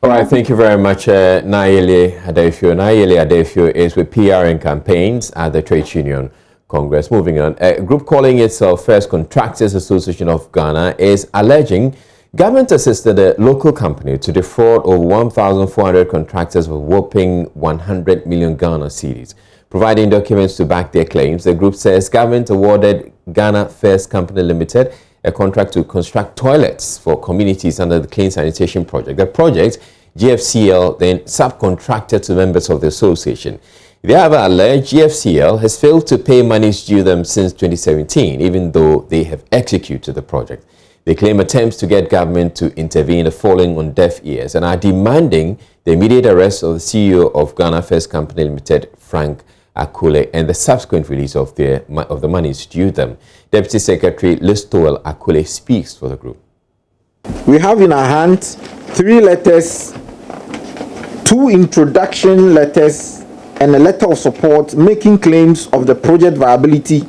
All right, thank you very much, Nayeli Adefio. Nayeli Adefio is with PR and campaigns at the Trade Union Congress. Moving on, a group calling itself First Contractors Association of Ghana is alleging government assisted a local company to defraud over 1,400 contractors of a whopping 100 million Ghana cedis. Providing documents to back their claims, the group says government awarded Ghana First Company Limited a contract to construct toilets for communities under the Clean Sanitation Project. The project, GFCL, then subcontracted to members of the association. They have alleged GFCL has failed to pay monies due them since 2017, even though they have executed the project. They claim attempts to get government to intervene are falling on deaf ears and are demanding the immediate arrest of the CEO of Ghana First Company Limited, Frank Akule, and the subsequent release of the monies due them. Deputy Secretary Listowel Akule speaks for the group. We have in our hands 3 letters, 2 introduction letters, and a letter of support making claims of the project viability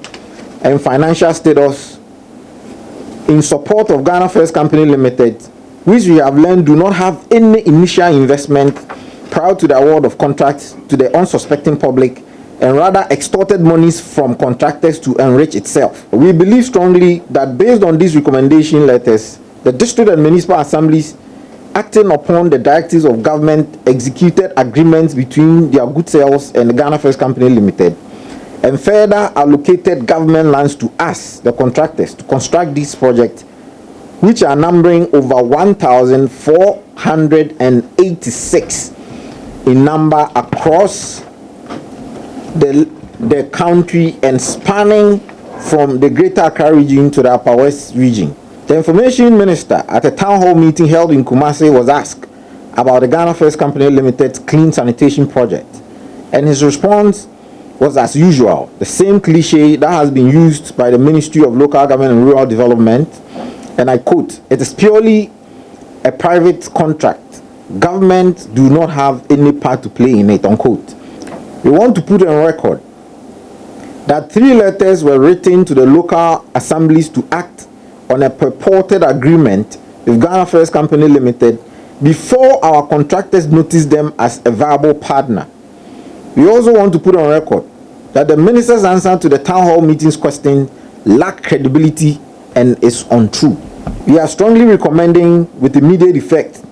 and financial status in support of Ghana First Company Limited, which we have learned do not have any initial investment prior to the award of contracts to the unsuspecting public, and rather extorted monies from contractors to enrich itself. We believe strongly that based on these recommendation letters, the district and municipal assemblies, acting upon the directives of government, executed agreements between their good sales and the Ghana First Company Limited, and further allocated government lands to us, the contractors, to construct this project, which are numbering over 1,486 in number across the country and spanning from the Greater Accra region to the Upper West region. The Information Minister at a town hall meeting held in Kumasi was asked about the Ghana First Company Limited's Clean Sanitation Project, and his response was, as usual, the same cliche that has been used by the Ministry of Local Government and Rural Development, and I quote, "It is purely a private contract. Government do not have any part to play in it," unquote. We want to put on record that 3 letters were written to the local assemblies to act on a purported agreement with Ghana First Company Limited before our contractors noticed them as a viable partner. We also want to put on record that the minister's answer to the town hall meeting's question lacked credibility and is untrue. We are strongly recommending with immediate effect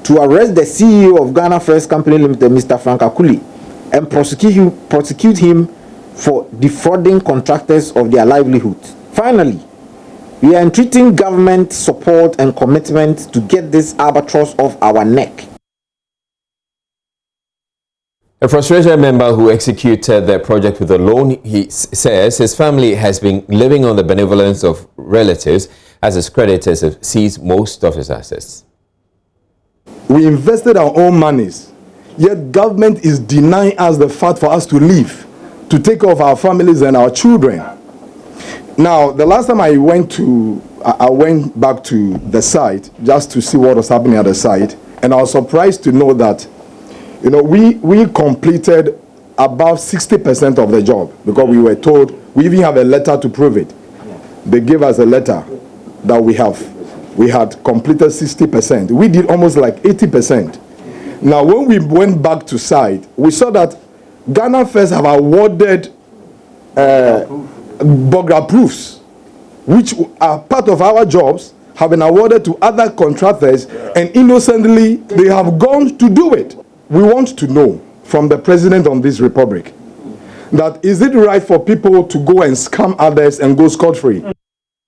to arrest the CEO of Ghana First Company Limited, Mr. Frank Akule, and prosecute him for defrauding contractors of their livelihoods. Finally, We are entreating government support and commitment to get this albatross off our neck. A frustrated member who executed the project with a loan, he says his family has been living on the benevolence of relatives as his creditors have seized most of his assets. We invested our own monies, yet government is denying us the fact for us to live, to take care of our families and our children. Now, the last time I went back to the site just to see what was happening at the site, and I was surprised to know that, you know, we completed about 60% of the job because we were told, we even have a letter to prove it. They gave us a letter that we had completed 60%. We did almost like 80%. Now, when we went back to site, we saw that Ghana First have awarded burglar proofs, which are part of our jobs, have been awarded to other contractors, and innocently they have gone to do it. We want to know from the President of this Republic that is it right for people to go and scam others and go scot-free?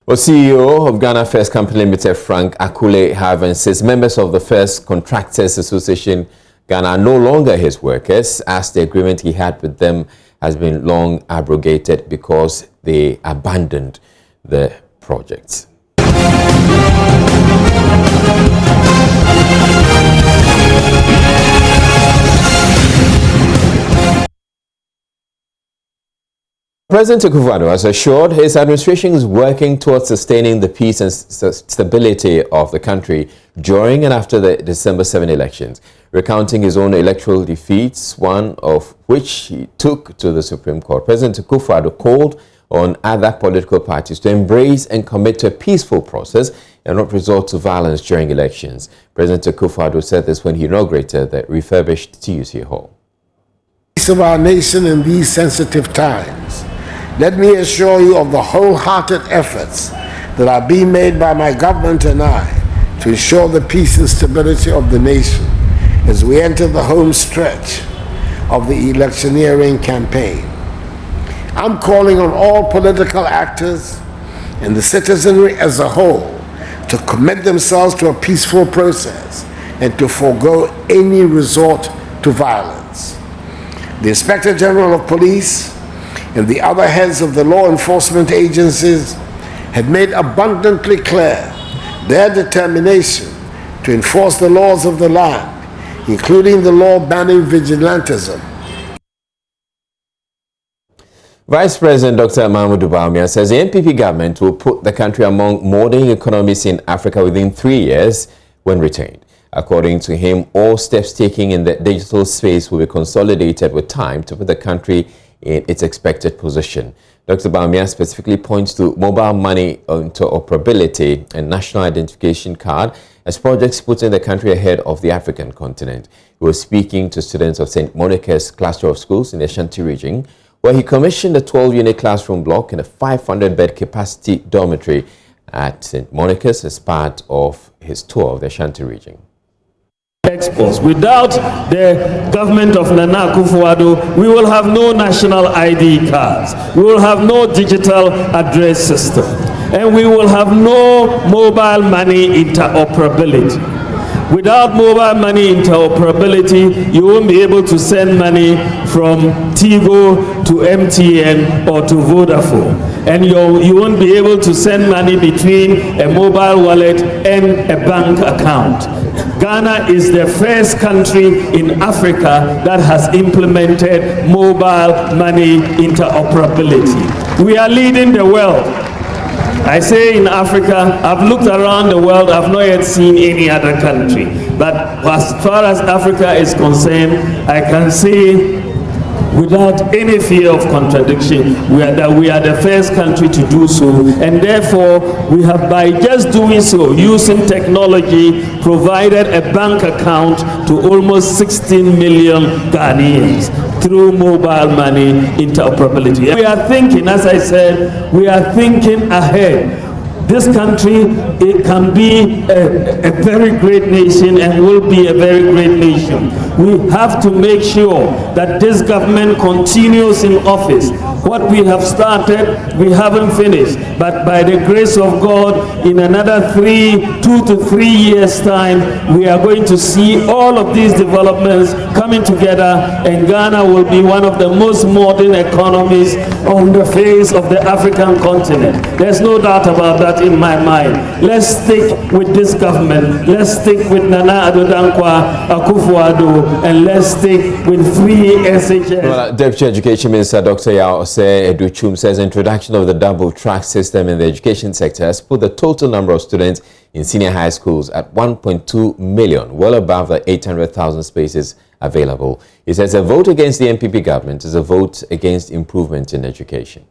Well, CEO of Ghana First Company Limited, Frank Akule Haven, says members of the First Contractors Association Ghana are no longer his workers, as the agreement he had with them has been long abrogated because they abandoned the project. President Akufo-Addo has assured his administration is working towards sustaining the peace and stability of the country during and after the December 7 elections, recounting his own electoral defeats, one of which he took to the Supreme Court. President Akufo-Addo called on other political parties to embrace and commit to a peaceful process and not resort to violence during elections. President Akufo-Addo said this when he inaugurated the refurbished TUC Hall. Peace of our nation in these sensitive times. Let me assure you of the wholehearted efforts that are being made by my government and I to ensure the peace and stability of the nation as we enter the home stretch of the electioneering campaign. I'm calling on all political actors and the citizenry as a whole to commit themselves to a peaceful process and to forego any resort to violence. The Inspector General of Police and the other heads of the law enforcement agencies have made abundantly clear their determination to enforce the laws of the land, including the law banning vigilantism. Vice President Dr. Mahmoud Bawumia says the NPP government will put the country among modern economies in Africa within 3 years when retained. According to him, all steps taken in the digital space will be consolidated with time to put the country in its expected position. Dr. Bawumia specifically points to mobile money interoperability and national identification card as projects putting the country ahead of the African continent. He was speaking to students of St. Monica's cluster of schools in the Ashanti region, where he commissioned a 12-unit classroom block and a 500-bed capacity dormitory at St. Monica's as part of his tour of the Ashanti region. Exports. Without the government of Nana Akufo-Addo, we will have no national ID cards, we will have no digital address system, and we will have no mobile money interoperability. Without mobile money interoperability, you won't be able to send money from Tigo to MTN or to Vodafone. And you won't be able to send money between a mobile wallet and a bank account. Ghana is the first country in Africa that has implemented mobile money interoperability. We are leading the world. I say in Africa, I've looked around the world, I've not yet seen any other country. But as far as Africa is concerned, I can say without any fear of contradiction, we are the first country to do so. And therefore, we have, by just doing so, using technology, provided a bank account to almost 16 million Ghanaians through mobile money interoperability. We are thinking, as I said, we are thinking ahead. This country, it can be a very great nation and will be a very great nation. We have to make sure that this government continues in office What we have started, we haven't finished. But by the grace of God, in another 2 to 3 years' time, we are going to see all of these developments coming together, and Ghana will be one of the most modern economies on the face of the African continent. There's no doubt about that in my mind. Let's stick with this government. Let's stick with Nana Addo Dankwa Akufo-Addo, and let's stick with free SHS. Well, Deputy Education Minister Dr. Yao Osei Educhum says introduction of the double track system in the education sector has put the total number of students in senior high schools at 1.2 million, well above the 800,000 spaces available. He says a vote against the NPP government is a vote against improvement in education.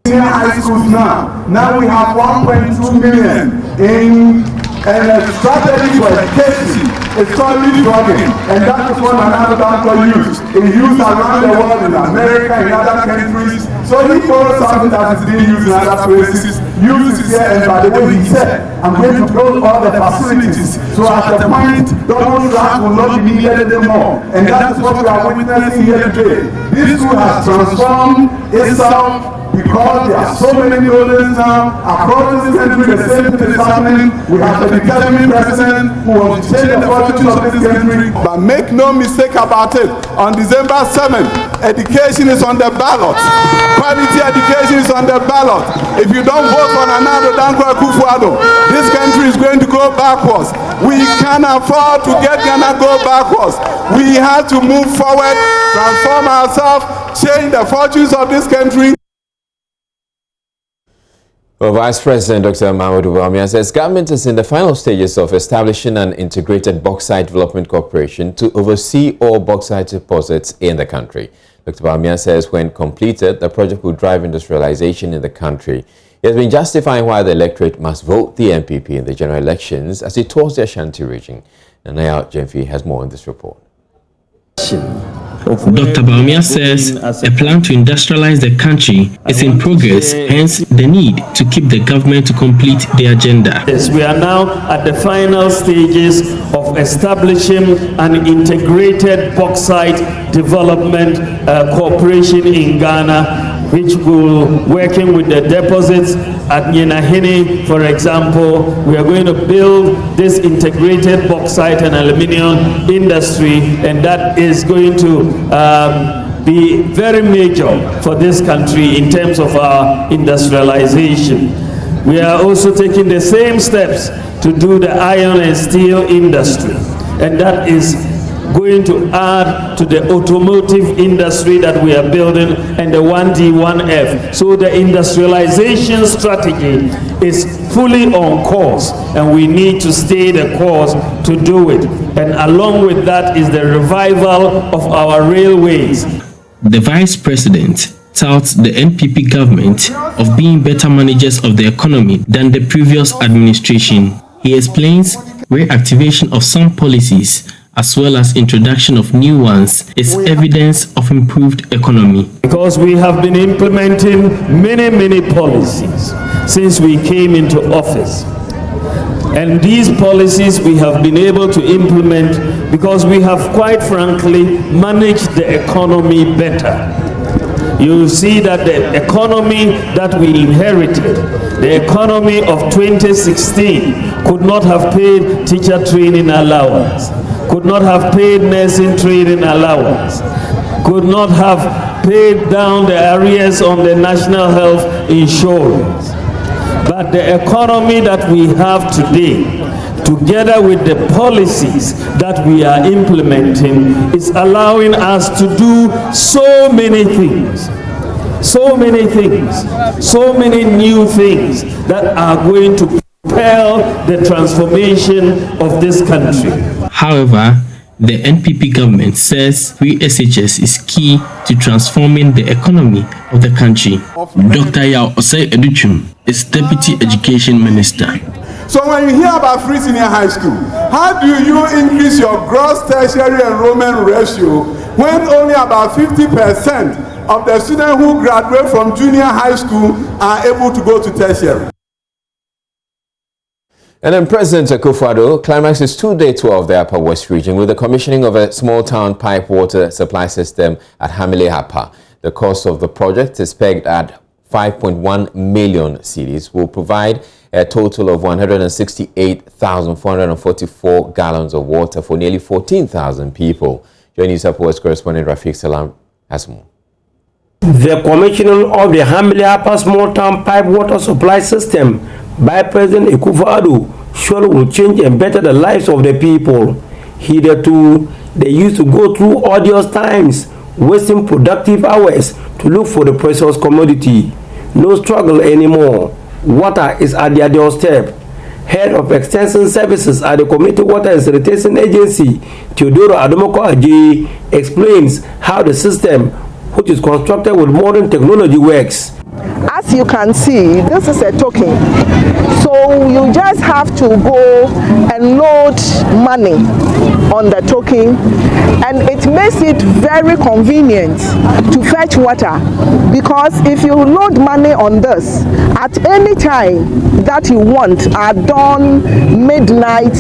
Senior high schools now we have 1.2 million in a strategy for education. It's totally drugging, and that is what another doctor used. It's used around the world, in America, in other countries. So he borrowed something that is being used in other places, uses here, and by the way he said, I'm going to build all the facilities. So at the point, double track will not be needed anymore. And that is what we are witnessing here today. This school has transformed itself because there are so many buildings now across this country. The same thing is happening. We have a determined president who wants to change the fortunes of this country. But make no mistake about it, on December 7th, education is on the ballot. Quality education is on the ballot. If you don't vote for Nana Addo Dankwa Akufo-Addo, this country is going to go backwards. We can't afford to get Ghana go backwards. We have to move forward, transform ourselves, change the fortunes of this country. Well, Vice President Dr. Mahamudu Bawumia says government is in the final stages of establishing an integrated bauxite development corporation to oversee all bauxite deposits in the country. Dr. Bawumia says when completed, the project will drive industrialization in the country. He has been justifying why the electorate must vote the NPP in the general elections as he tours the Ashanti region. Nanaya Jemfi has more in this report. Dr. Bawumia says a plan to industrialize the country is in progress, hence the need to keep the government to complete the agenda. Yes, we are now at the final stages of establishing an integrated bauxite development corporation in Ghana, which will working with the deposits at Nyenahene, for example. We are going to build this integrated bauxite and aluminium industry, and that is going to be very major for this country in terms of our industrialization. We are also taking the same steps to do the iron and steel industry, and that is going to add to the automotive industry that we are building and the 1D, 1F. So the industrialization strategy is fully on course, and we need to stay the course to do it. And along with that is the revival of our railways. The Vice President touts the NPP government of being better managers of the economy than the previous administration. He explains reactivation of some policies as well as introduction of new ones is evidence of improved economy. Because we have been implementing many policies since we came into office. And these policies we have been able to implement because we have, quite frankly, managed the economy better. You see that the economy that we inherited, the economy of 2016, could not have paid teacher training allowance, could not have paid nursing training allowance, could not have paid down the arrears on the national health insurance. But the economy that we have today, together with the policies that we are implementing, is allowing us to do so many things, so many new things that are going to propel the transformation of this country. However, the NPP government says free SHS is key to transforming the economy of the country. Dr. Yao Osei Educhum is Deputy Education Minister. So when you hear about free senior high school, how do you increase your gross tertiary enrollment ratio when only about 50% of the students who graduate from junior high school are able to go to tertiary? And then President Akufo-Addo climaxes two-day tour of the Upper West region with the commissioning of a small-town pipe water supply system at Hamile Hapa. The cost of the project is pegged at 5.1 million cedis, will provide a total of 168,444 gallons of water for nearly 14,000 people. Joining us up West correspondent Rafiq Salam has more. The commissioning of the Hamilapa Small Town Pipe Water Supply System by President Akufo-Addo surely will change and better the lives of the people. Hitherto, they used to go through odious times, wasting productive hours to look for the precious commodity. No struggle anymore. Water is at their doorstep. Head of Extension Services at the Community Water and Sanitation Agency, Theodoro Adomoko Ajayi, explains how the system, which is constructed with modern technology, works. As you can see, this is a token. So you just have to go and load money on the token, and it makes it very convenient to fetch water, because if you load money on this at any time that you want, at dawn, midnight,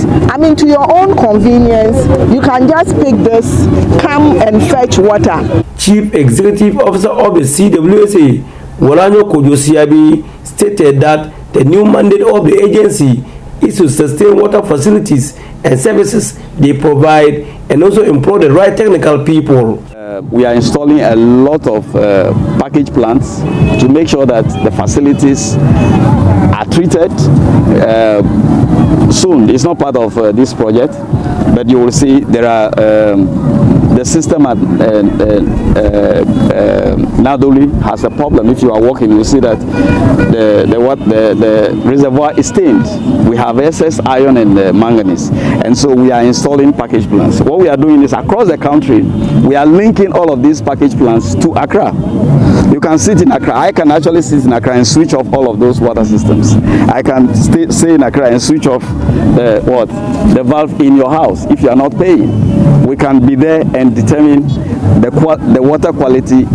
to your own convenience, you can just pick this, come and fetch water. Chief Executive Officer of the CWSA, Wolanyo Kojosiabi, stated that the new mandate of the agency is to sustain water facilities and services they provide and also employ the right technical people. We are installing a lot of package plants to make sure that the facilities are treated soon. It's not part of this project, but you will see there are the system at Nadoli has a problem. If you are walking, you see that the reservoir is stained. We have excess iron and manganese, and so we are installing package plants. What we are doing is across the country, we are linking all of these package plants to Accra. You can sit in Accra. I can actually sit in Accra and switch off all of those water systems. I can stay in Accra and switch off the valve in your house if you are not paying. We can be there and determine the water quality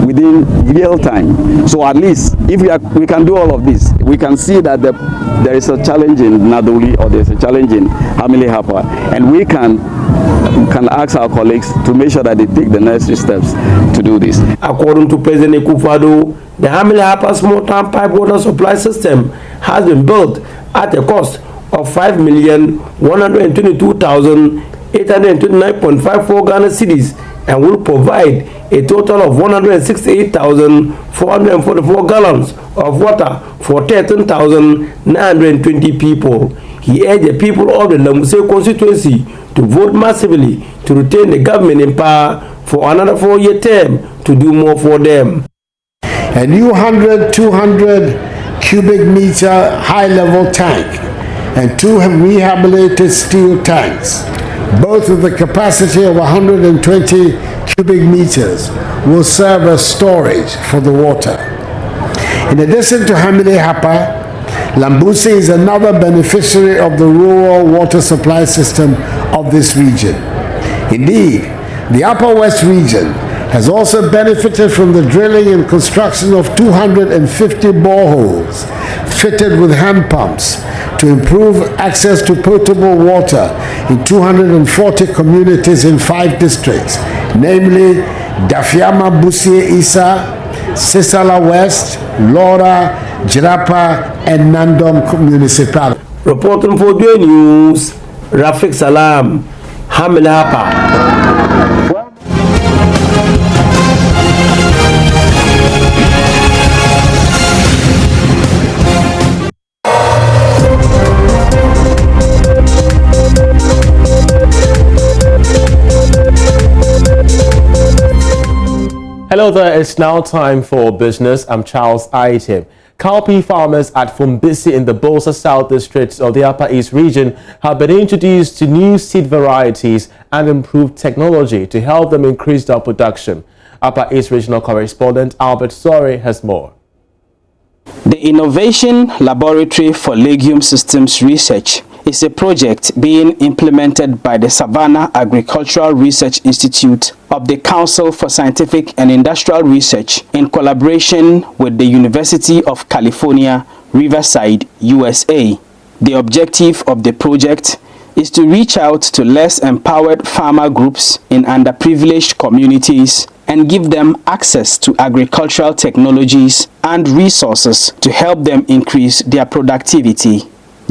within real time. So at least if we can do all of this, we can see that there is a challenge in Nadoli or there is a challenge in Hamilapa, and we can ask our colleagues to make sure that they take the necessary steps to do this. According to President Akufo-Addo, the Hamilapa Small Town Pipe Water Supply System has been built at a cost of 5,122,829.54 Ghana cedis and will provide a total of 168,444 gallons of water for 13,920 people. He urged the people of the Lamuse constituency to vote massively to retain the government in power for another 4-year term to do more for them. A new 200 cubic meter high-level tank and 2 rehabilitated steel tanks, both with a capacity of 120 cubic meters, will serve as storage for the water. In addition to Hamilapa, Lambuse is another beneficiary of the rural water supply system of this region. Indeed, the Upper West region has also benefited from the drilling and construction of 250 boreholes fitted with hand pumps to improve access to potable water in 240 communities in 5 districts, namely Dafiama, Busie, Isa, Sisala West, Laura, Jirapa, and Nandom municipalities. Reporting for Joy News, Rafiq Salam, Hamilapa. Hello there, it's now time for business. I'm Charles Aitim. Cowpea farmers at Fumbisi in the Bosa South District of the Upper East region have been introduced to new seed varieties and improved technology to help them increase their production. Upper East Regional Correspondent Albert Sori has more. The Innovation Laboratory for Legume Systems Research is a project being implemented by the Savannah Agricultural Research Institute of the Council for Scientific and Industrial Research in collaboration with the University of California, Riverside, USA. The objective of the project is to reach out to less empowered farmer groups in underprivileged communities and give them access to agricultural technologies and resources to help them increase their productivity.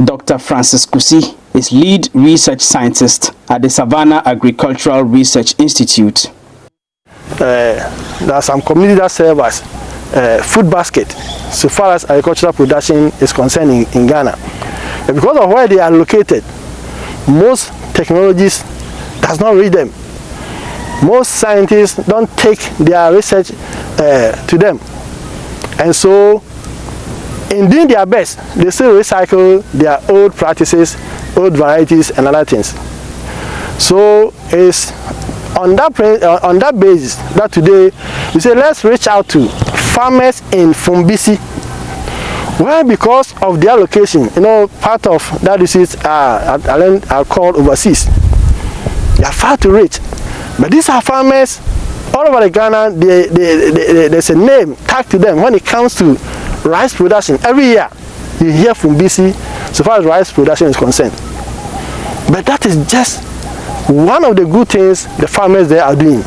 Dr. Francis Kusi is lead research scientist at the Savannah Agricultural Research Institute. There are some communities that serve as food basket so far as agricultural production is concerned in Ghana. And because of where they are located, most technologies does not reach them. Most scientists don't take their research to them. And so, in doing their best, they still recycle their old practices, old varieties, and other things. So, it's on that basis that today we say let's reach out to farmers in Fumbisi, where because of their location, part of that disease are called overseas. They are far to reach. But these are farmers all over the Ghana. There's a name tagged to them when it comes to rice production. Every year you hear from BC so far as rice production is concerned. But that is just one of the good things the farmers there are doing.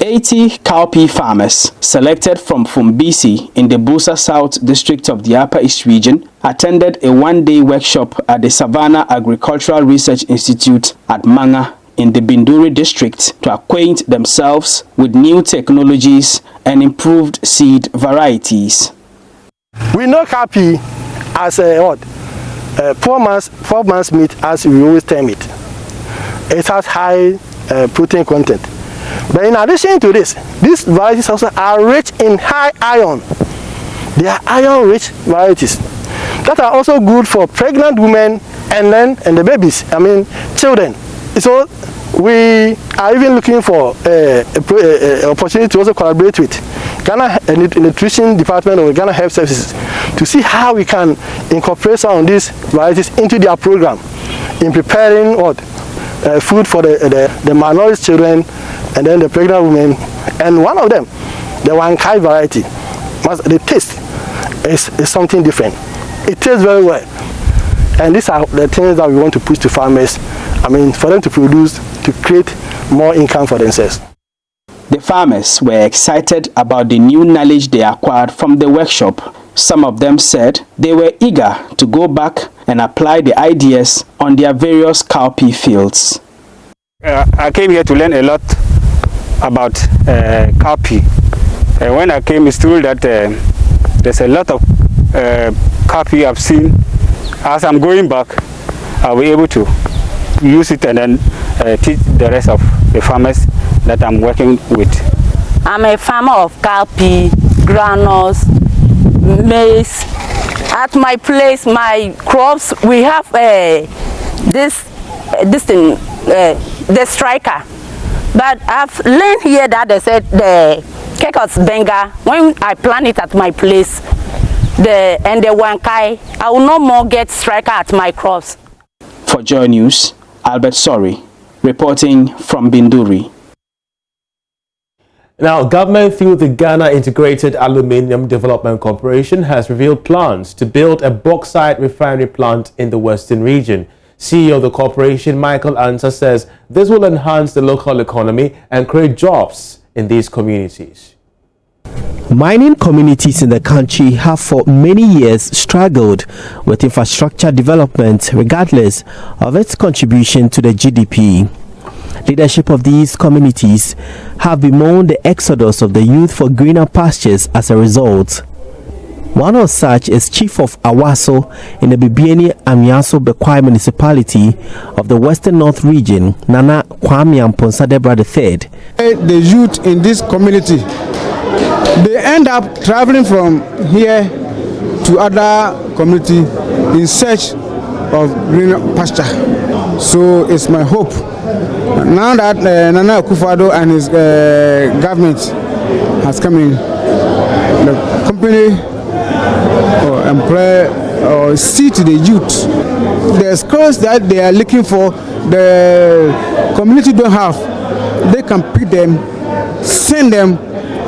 80 cowpea farmers selected from Fumbisi in the Busa South district of the Upper East region attended a one-day workshop at the Savannah Agricultural Research Institute at Manga in the Binduri district to acquaint themselves with new technologies and improved seed varieties. We know cowpea as a poor man's meat, as we always term it. It has high protein content. But in addition to this, these varieties also are rich in high iron. They are iron-rich varieties that are also good for pregnant women and the babies, children. So we are even looking for an opportunity to also collaborate with Ghana Nutrition Department or Ghana Health Services to see how we can incorporate some of these varieties into their program in preparing food for the malnourished children and then the pregnant women. And one of them, the Wankai variety, the taste is something different. It tastes very well. And these are the things that we want to push to farmers, for them to produce, to create more income for themselves. The farmers were excited about the new knowledge they acquired from the workshop. Some of them said they were eager to go back and apply the ideas on their various cowpea fields. I came here to learn a lot about cowpea. When I came, it's true that there's a lot of cowpea I've seen. As I'm going back, I'll be able to use it and then teach the rest of the farmers that I'm working with. I'm a farmer of cowpea, granules, maize. At my place, my crops, we have this thing, the striker. But I've learned here that they said the Kekos Benga, when I plant it at my place, and the Wankai, I will no more get striker at my crops. For Joy News, Albert Sori, reporting from Binduri. Now, government through the Ghana Integrated Aluminium Development Corporation has revealed plans to build a bauxite refinery plant in the Western region. CEO of the corporation, Michael Ansah, says this will enhance the local economy and create jobs in these communities. Mining communities in the country have for many years struggled with infrastructure development regardless of its contribution to the GDP. Leadership of these communities have bemoaned the exodus of the youth for greener pastures as a result. One of such is Chief of Awaso in the Bibiani Amiaso Bekwai municipality of the Western North region, Nana Kwame Amponsadebra III. The youth in this community, they end up traveling from here to other community in search of greener pasture. So it's my hope now that Nana Akufo-Addo and his government has come in, the company or employ or see to the youth the skills that they are looking for, the community don't have, they can pick them, send them,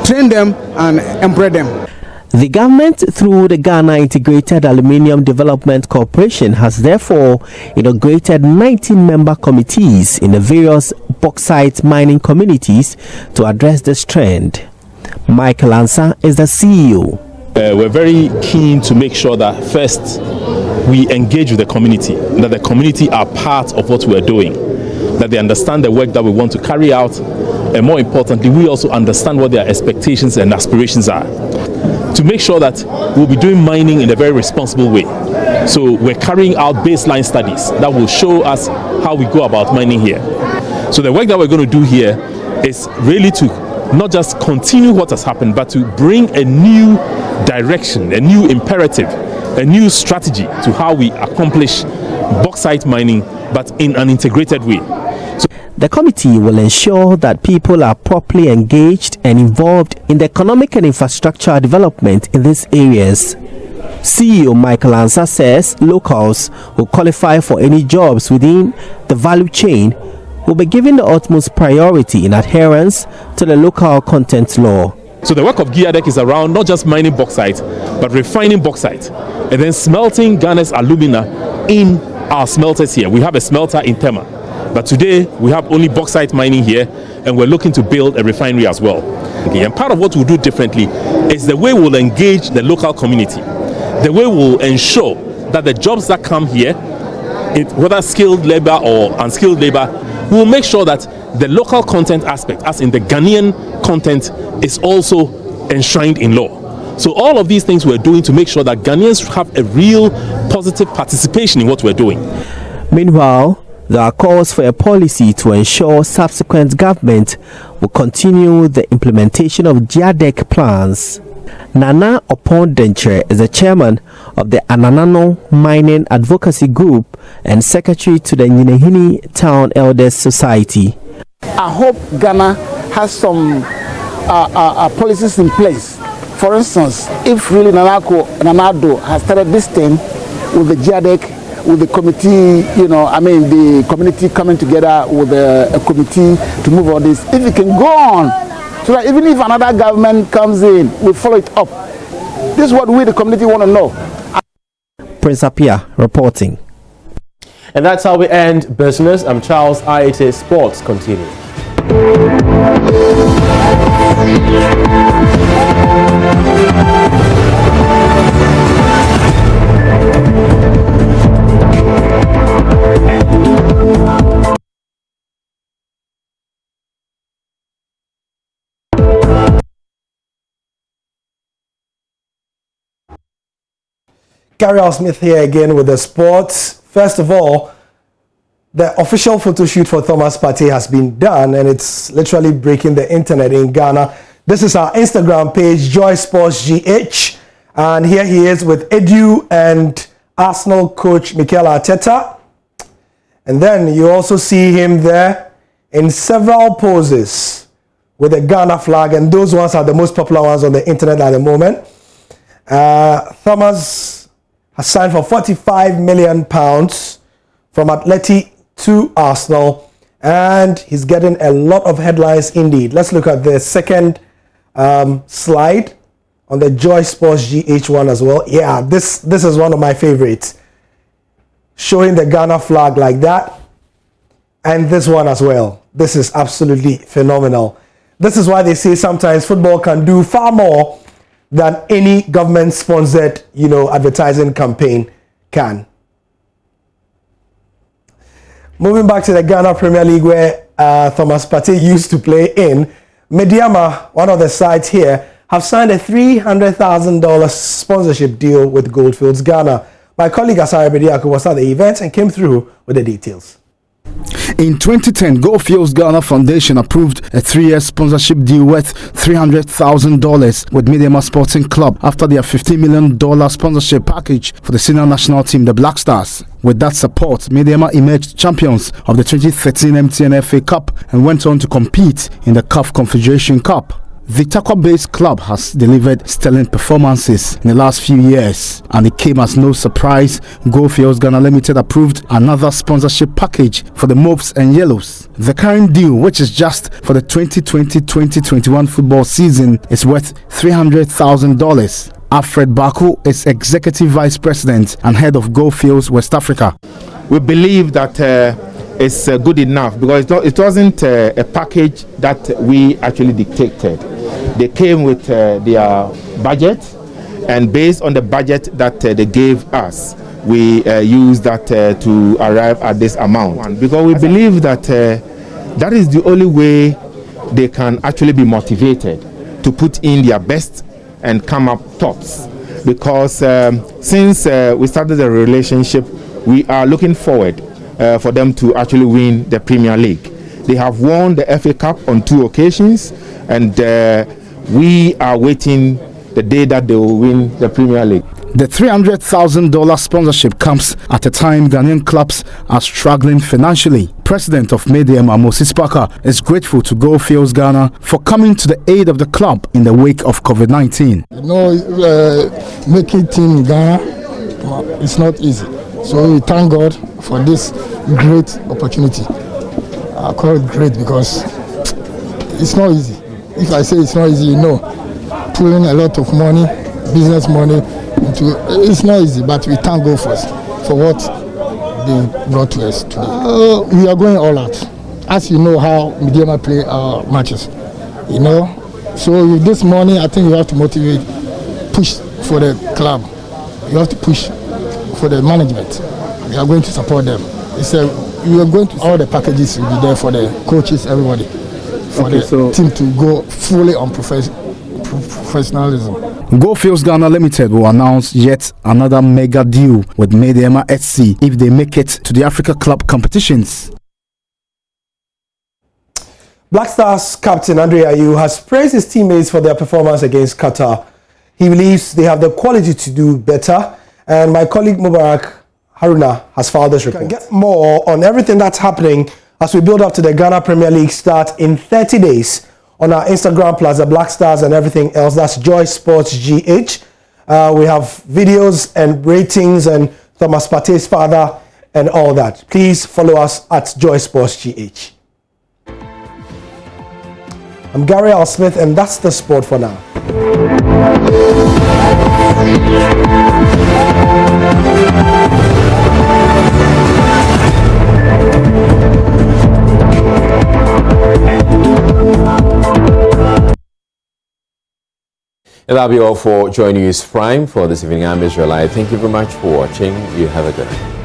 train them and employ them. The government through the Ghana Integrated Aluminium Development Corporation has therefore inaugurated 19-member committees in the various bauxite mining communities to address this trend. Michael Ansah is the CEO. We're very keen to make sure that first we engage with the community, that the community are part of what we're doing, that they understand the work that we want to carry out, and more importantly, we also understand what their expectations and aspirations are, to make sure that we'll be doing mining in a very responsible way. So we're carrying out baseline studies that will show us how we go about mining here. So the work that we're going to do here is really to not just continue what has happened, but to bring a new direction, a new imperative, a new strategy to how we accomplish bauxite mining, but in an integrated way. The committee will ensure that people are properly engaged and involved in the economic and infrastructure development in these areas. CEO Michael Ansah says locals who qualify for any jobs within the value chain will be given the utmost priority in adherence to the local content law. So the work of GIADEC is around not just mining bauxite, but refining bauxite and then smelting Ghana's alumina in our smelters here. We have a smelter in Tema, but today we have only bauxite mining here, and we're looking to build a refinery as well. Okay, and part of what we'll do differently is the way we'll engage the local community, the way we'll ensure that the jobs that come here, whether skilled labor or unskilled labor, we'll make sure that the local content aspect, as in the Ghanaian content, is also enshrined in law. So all of these things we're doing to make sure that Ghanaians have a real positive participation in what we're doing. Meanwhile, there are calls for a policy to ensure subsequent government will continue the implementation of GIADEC plans. Nana Opondenche is the chairman of the Ananano Mining Advocacy Group and secretary to the Nyinehini Town Elders Society. I hope Ghana has some policies in place. For instance, if really Nanado has started this thing with the GIADEC, with the committee, the community coming together with a committee to move all this, if it can go on, so that even if another government comes in, we follow it up. This is what we, the community, want to know. Prince Apia reporting. And that's how we end business. I'm Charles IAT. Sports continue. Gary Al Smith here again with the sports. First of all, the official photo shoot for Thomas Partey has been done, and it's literally breaking the internet in Ghana. This is our Instagram page, Joy Sports GH, and here he is with Edu and Arsenal coach Mikel Arteta. And then you also see him there in several poses with the Ghana flag, and those ones are the most popular ones on the internet at the moment. Thomas has signed for £45 million from Atleti to Arsenal, and he's getting a lot of headlines indeed. Let's look at the second slide on the Joy Sports GH one as well. Yeah, this is one of my favorites, showing the Ghana flag like that, and this one as well. This is absolutely phenomenal. This is why they say sometimes football can do far more than any government-sponsored, advertising campaign can. Moving back to the Ghana Premier League, where Thomas Partey used to play in, Mediama, one of the sides here, have signed a $300,000 sponsorship deal with Goldfields Ghana. My colleague Asari Bediako was at the event and came through with the details. In 2010, Goldfields Ghana Foundation approved a 3-year sponsorship deal worth $300,000 with Mediama Sporting Club after their $15 million sponsorship package for the senior national team, the Black Stars. With that support, Mediama emerged champions of the 2013 MTN FA Cup and went on to compete in the CAF Confederation Cup. The Takwa-based club has delivered sterling performances in the last few years, and it came as no surprise Goldfields Ghana Limited approved another sponsorship package for the Mops and Yellows. The current deal, which is just for the 2020-2021 football season, is worth $300,000. Alfred Baku is Executive Vice President and Head of Goldfields West Africa. We believe that is good enough, because it wasn't a package that we actually dictated. They came with their budget, and based on the budget that they gave us, we used that to arrive at this amount. Because we believe that that is the only way they can actually be motivated to put in their best and come up tops. Because since we started the relationship, we are looking forward for them to actually win the Premier League. They have won the FA Cup on 2 occasions, and we are waiting the day that they will win the Premier League. The $300,000 sponsorship comes at a time Ghanaian clubs are struggling financially. President of Mediema, Moses Parker, is grateful to Goldfields Ghana for coming to the aid of the club in the wake of COVID-19. You know, making team in Ghana, it's not easy. So we thank God for this great opportunity. I call it great because it's not easy. If I say it's not easy, you know, pulling a lot of money, business money, it's not easy, but we thank God first for what they brought to us today. We are going all out. As you know how Mediema play our matches, you know. So with this morning, I think we have to motivate, push for the club. You have to push for the management. We are going to support them. We are going to, all the packages will be there for the coaches, everybody, for the team to go fully on professionalism. Goldfields Ghana Limited will announce yet another mega deal with Mediema SC if they make it to the Africa Club competitions. Black Stars captain Andre Ayew has praised his teammates for their performance against Qatar. He believes they have the quality to do better, and my colleague Mubarak Haruna has filed this report. You can get more on everything that's happening as we build up to the Ghana Premier League start in 30 days on our Instagram plus the Black Stars and everything else. That's Joy Sports GH. We have videos and ratings and Thomas Partey's father and all that. Please follow us at Joy Sports GH. I'm Gary Al Smith, and that's the sport for now. And that'll be all for Joy News Prime for this evening. I'm Israelite. Thank you very much for watching. You have a good night.